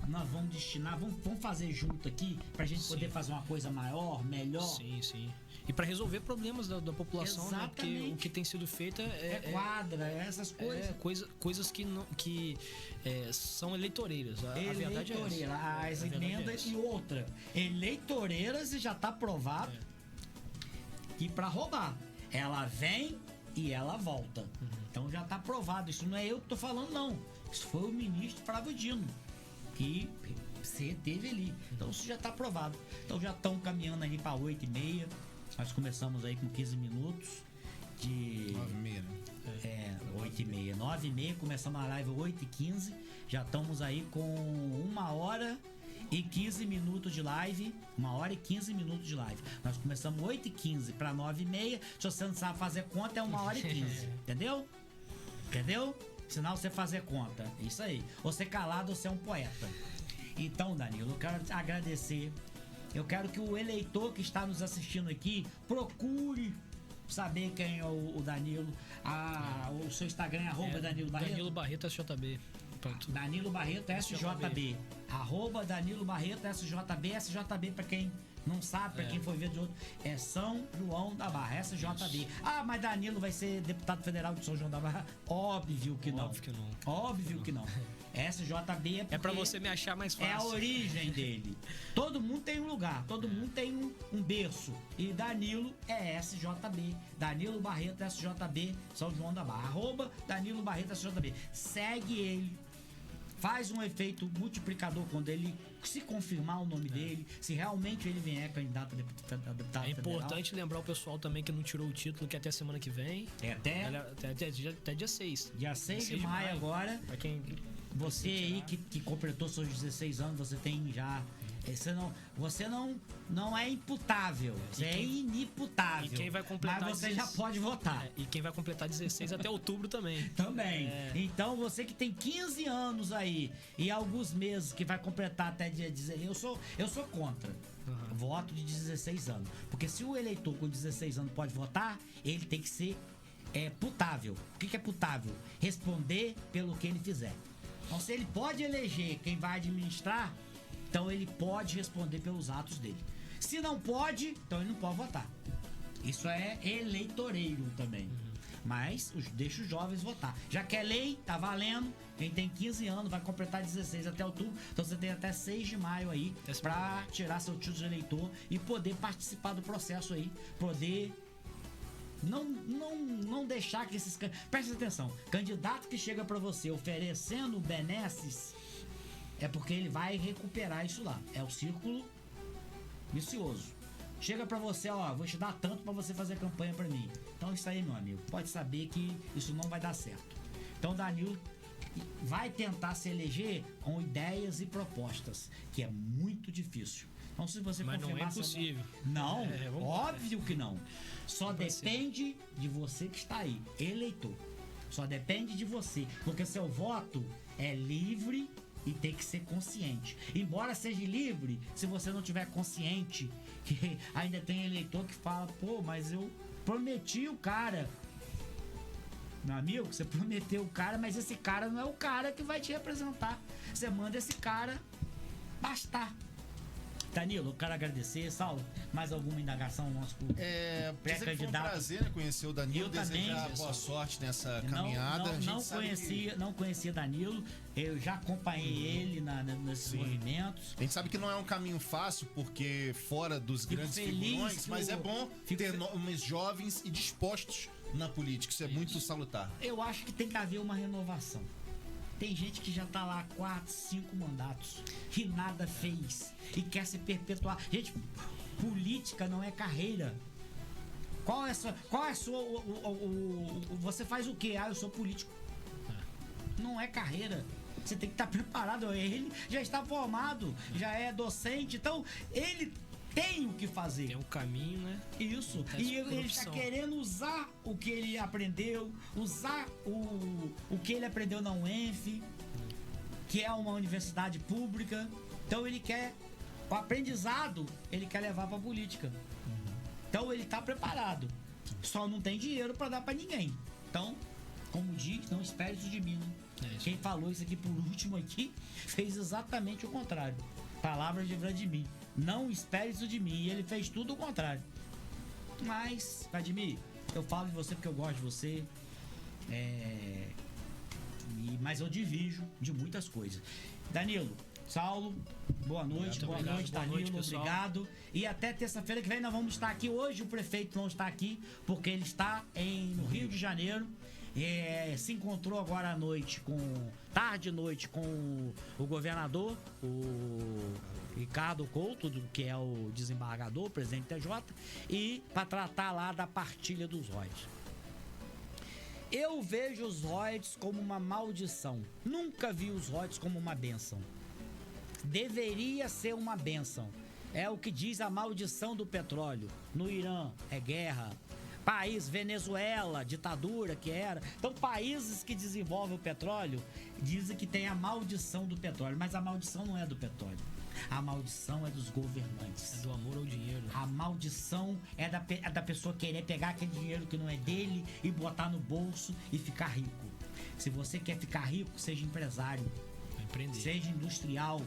nós vamos destinar, vamos fazer junto aqui, pra gente poder fazer uma coisa maior, melhor. Sim. e para resolver problemas da população, né? Porque Exatamente. o que tem sido feito quadra, essas coisas. coisas que não são eleitoreiras. A verdade é Eleitoreira, essa. as A verdade é emendas essa. e outra. Eleitoreiras e já tá provado que para roubar. Ela vem e ela volta. Então já tá provado. Isso não é eu que tô falando, não. Isso foi o ministro Flávio Dino que você teve ali. Então isso já tá provado. Então já estão caminhando aí para 8h30. Nós começamos aí com 15 minutos de 9h30, né? 8h30, 9h30, começamos a live 8h15. Já estamos aí com 1h15 minutos de live. 1h15 minutos de live. Nós começamos 8h15 para 9h30. Se você não sabe fazer conta, é 1h15. Entendeu? Entendeu? Senão você fazer conta. Isso aí. Ou ser calado ou ser um poeta. Então, Danilo, eu quero te agradecer. Eu quero que o eleitor que está nos assistindo aqui procure saber quem é o Danilo. O seu Instagram é @Danilo Barreto. Danilo Barreto SJB. Pronto. Danilo Barreto SJB. @Danilo Barreto SJB. SJB, pra quem não sabe, pra quem foi ver de outro, é São João da Barra, SJB. Ah, mas Danilo vai ser deputado federal de São João da Barra? Óbvio que não. Óbvio que não. Óbvio que não. SJB É pra você me achar mais fácil. é a origem dele. Todo mundo tem um lugar, todo mundo tem um berço. E Danilo é SJB. Danilo Barreto SJB, São João da Barra. @Danilo Barreto SJB. Segue ele. Faz um efeito multiplicador quando ele se confirmar o nome dele, se realmente ele vier candidato a deputado É federal. importante lembrar o pessoal também que não tirou o título, que é até semana que vem. Até dia 6. Dia 6 de maio agora. Pra quem Você aí que completou seus 16 anos, você tem já. Você não é imputável, você é inimputável. e quem vai completar mas você já pode votar. E quem vai completar 16 até outubro também. Também. Então você que tem 15 anos aí e alguns meses que vai completar até dia 16, eu sou contra. Voto de 16 anos. Porque se o eleitor com 16 anos pode votar, ele tem que ser putável. O que é putável? Responder pelo que ele fizer. Então se ele pode eleger quem vai administrar, então ele pode responder pelos atos dele. Se não pode, então ele não pode votar. Isso é eleitoreiro também. Mas deixa os jovens votar. Já que é lei, tá valendo. Quem tem 15 anos vai completar 16 até outubro. Então você tem até 6 de maio aí pra tirar seu título de eleitor e poder participar do processo aí. Poder não deixar que esses... Presta atenção. Candidato que chega pra você oferecendo benesses, é porque ele vai recuperar isso lá. É o círculo vicioso. Chega pra você, vou te dar tanto pra você fazer campanha pra mim. Então isso aí, meu amigo, pode saber que isso não vai dar certo. Então Danilo vai tentar se eleger com ideias e propostas, que é muito difícil. Então se você Mas não é confirmar impossível. Não, vamos óbvio que não. Só depende de você que está aí, eleitor. Só depende de você, porque seu voto é livre e tem que ser consciente. Embora seja livre, se você não tiver consciente, que ainda tem eleitor que fala, pô, mas eu prometi o cara. Meu amigo, você prometeu o cara, mas esse cara não é o cara que vai te representar. Você manda esse cara bastar. Danilo, eu quero agradecer. Saulo, mais alguma indagação ao nosso Foi um prazer, né, conhecer o Danilo. Eu também. Desejar boa sorte nessa caminhada. Não conhecia Danilo. Eu já acompanhei ele nesses movimentos. A gente sabe que não é um caminho fácil, porque fora dos grandes figurões, mas é bom ter nomes jovens e dispostos na política. Isso é muito salutar. Eu acho que tem que haver uma renovação. Tem gente que já tá lá há 4, 5 mandatos e nada fez e quer se perpetuar. Gente, política não é carreira. Qual é a sua... Você faz o quê? Eu sou político. Não é carreira. Você tem que estar preparado. Ele já está formado, já é docente, então ele tem o que fazer. Tem um caminho, né? Isso. E ele está querendo usar o que ele aprendeu, usar o que ele aprendeu na UENF, que é uma universidade pública. Então ele quer o aprendizado, ele quer levar para a política. Então ele está preparado. Só não tem dinheiro para dar para ninguém. Então, como diz, não espere isso de mim. Né? Quem falou isso aqui por último aqui fez exatamente o contrário. Palavras de Vladimir. Não espere isso de mim. E ele fez tudo o contrário. Mas, Vladimir, eu falo de você porque eu gosto de você. Mas eu divido de muitas coisas. Danilo, Saulo, boa noite, boa noite, Danilo, obrigado. E até terça-feira que vem nós vamos estar aqui. Hoje o prefeito não está aqui, porque ele está no Rio de Janeiro. Se encontrou agora à noite, tarde e noite, com o governador, o Ricardo Couto, que é o desembargador, o presidente do TJ, e para tratar lá da partilha dos royalties. Eu vejo os royalties como uma maldição. Nunca vi os royalties como uma bênção. Deveria ser uma bênção. É o que diz a maldição do petróleo. No Irã é guerra. País, Venezuela, ditadura que era. Então, países que desenvolvem o petróleo dizem que tem a maldição do petróleo. Mas a maldição não é do petróleo. A maldição é dos governantes. É do amor ao dinheiro. A maldição é da pessoa querer pegar aquele dinheiro que não é dele e botar no bolso e ficar rico. Se você quer ficar rico, seja empresário. Empreender. Seja industrial.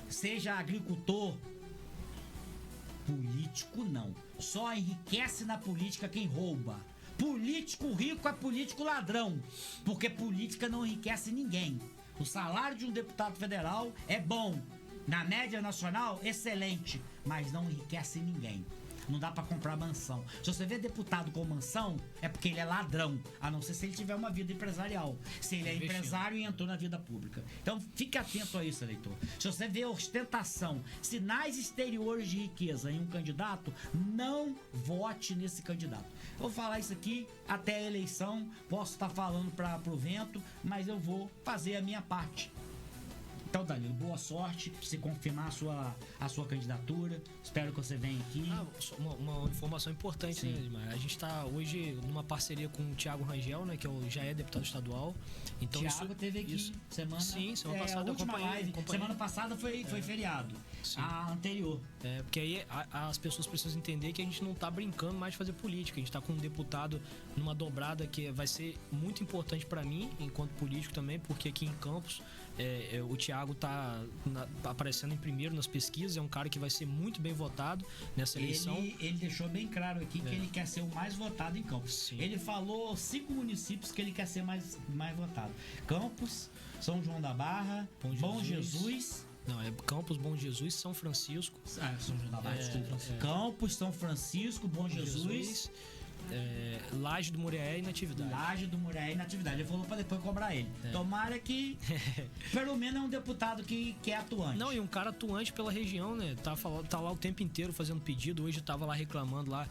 Seja agricultor. Político não. Só enriquece na política quem rouba. Político rico é político ladrão. Porque política não enriquece ninguém. O salário de um deputado federal é bom. Na média nacional, excelente. Mas não enriquece ninguém. Não dá pra comprar mansão. Se você vê deputado com mansão, é porque ele é ladrão. A não ser se ele tiver uma vida empresarial. Se ele é empresário e entrou na vida pública. Então, fique atento a isso, eleitor. Se você vê ostentação, sinais exteriores de riqueza em um candidato, não vote nesse candidato. Vou falar isso aqui até a eleição. Posso estar falando pro vento, mas eu vou fazer a minha parte. Então, Danilo, boa sorte se confirmar a sua candidatura. Espero que você venha aqui. Uma informação importante, né, Edmar? A gente está hoje numa parceria com o Thiago Rangel, né, que já é deputado estadual. Então, Thiago teve aqui semana passada. A última live. Semana passada foi feriado. Sim. A anterior. Porque aí as pessoas precisam entender que a gente não está brincando mais de fazer política. A gente está com um deputado numa dobrada que vai ser muito importante para mim, enquanto político também, porque aqui em Campos o Thiago tá aparecendo em primeiro nas pesquisas, é um cara que vai ser muito bem votado nessa eleição. Ele deixou bem claro aqui que ele quer ser o mais votado em Campos. Sim. Ele falou 5 municípios que ele quer ser mais votado: Campos, São João da Barra, Bom Jesus. Não, é Campos, Bom Jesus, São Francisco. São João da Barra, desculpa. Campos, São Francisco, Bom Jesus. Laje do Muriaé e Natividade. Laje do Muriaé e Natividade. Ele falou pra depois cobrar ele. Tomara que pelo menos é um deputado que é atuante. Não, e um cara atuante pela região, né? Tá lá o tempo inteiro fazendo pedido. Hoje tava lá reclamando lá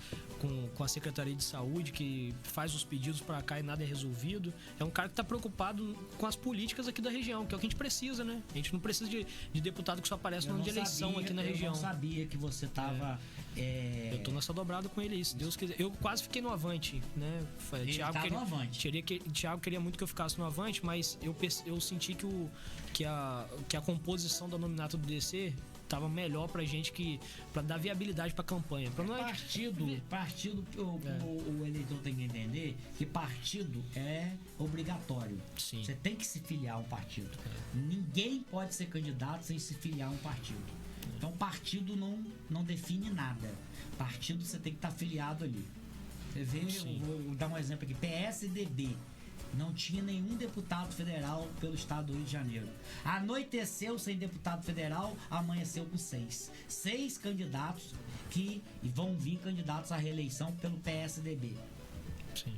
com a Secretaria de Saúde, que faz os pedidos pra cá e nada é resolvido. É um cara que tá preocupado com as políticas aqui da região, que é o que a gente precisa, né? A gente não precisa de deputado que só aparece no ano de eleição aqui na região. Eu não sabia que você tava... Eu tô nessa dobrada com ele aí, se Deus quiser. Eu quase fiquei no Avante, né? Thiago queria muito que eu ficasse no Avante, mas eu senti que a composição da nominata do DC tava melhor pra gente, pra dar viabilidade pra campanha. Partido, o eleitor tem que entender que partido é obrigatório. Sim. Você tem que se filiar a um partido. Ninguém pode ser candidato sem se filiar a um partido. Então, partido não define nada. Partido, você tem que estar afiliado ali. Você vê, vou dar um exemplo aqui. PSDB. Não tinha nenhum deputado federal pelo estado do Rio de Janeiro. Anoiteceu sem deputado federal, amanheceu com 6. 6 candidatos que vão vir candidatos à reeleição pelo PSDB. Sim.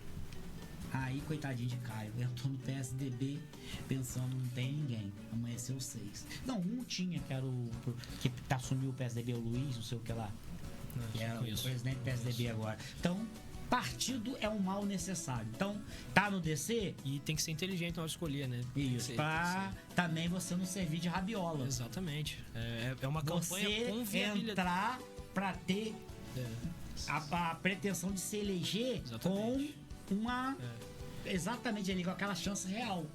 Aí, coitadinho de Caio, entrou no PSDB pensando, não tem ninguém. Amanheceu 6. Não, um tinha, que era que assumiu o PSDB, o Luiz, não sei o que lá. Que é o presidente do PSDB agora. Então, partido é um mal necessário. Então, tá no DC... E tem que ser inteligente na hora de escolher, né? Isso, pra também você não servir de rabiola. Exatamente. É uma campanha com viabilidade. Entrar pra ter a pretensão de se eleger com uma... Exatamente ali, com aquela chance real.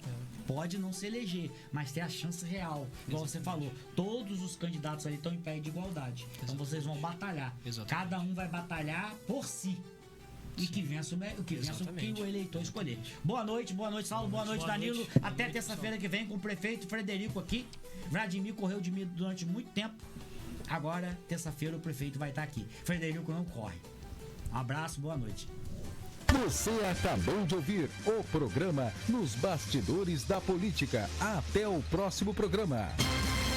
Pode não se eleger, mas ter a chance real. Igual você falou, todos os candidatos ali estão em pé de igualdade. Então vocês vão batalhar. Cada um vai batalhar por si. E que vença o que o eleitor escolher. Boa noite, Saulo. Boa noite, Danilo. Até terça-feira que vem com o prefeito Frederico aqui. Vladimir correu de mim durante muito tempo. Agora, terça-feira, o prefeito vai estar aqui. Frederico não corre. Um abraço, boa noite. Você acabou de ouvir o programa Nos Bastidores da Política. Até o próximo programa.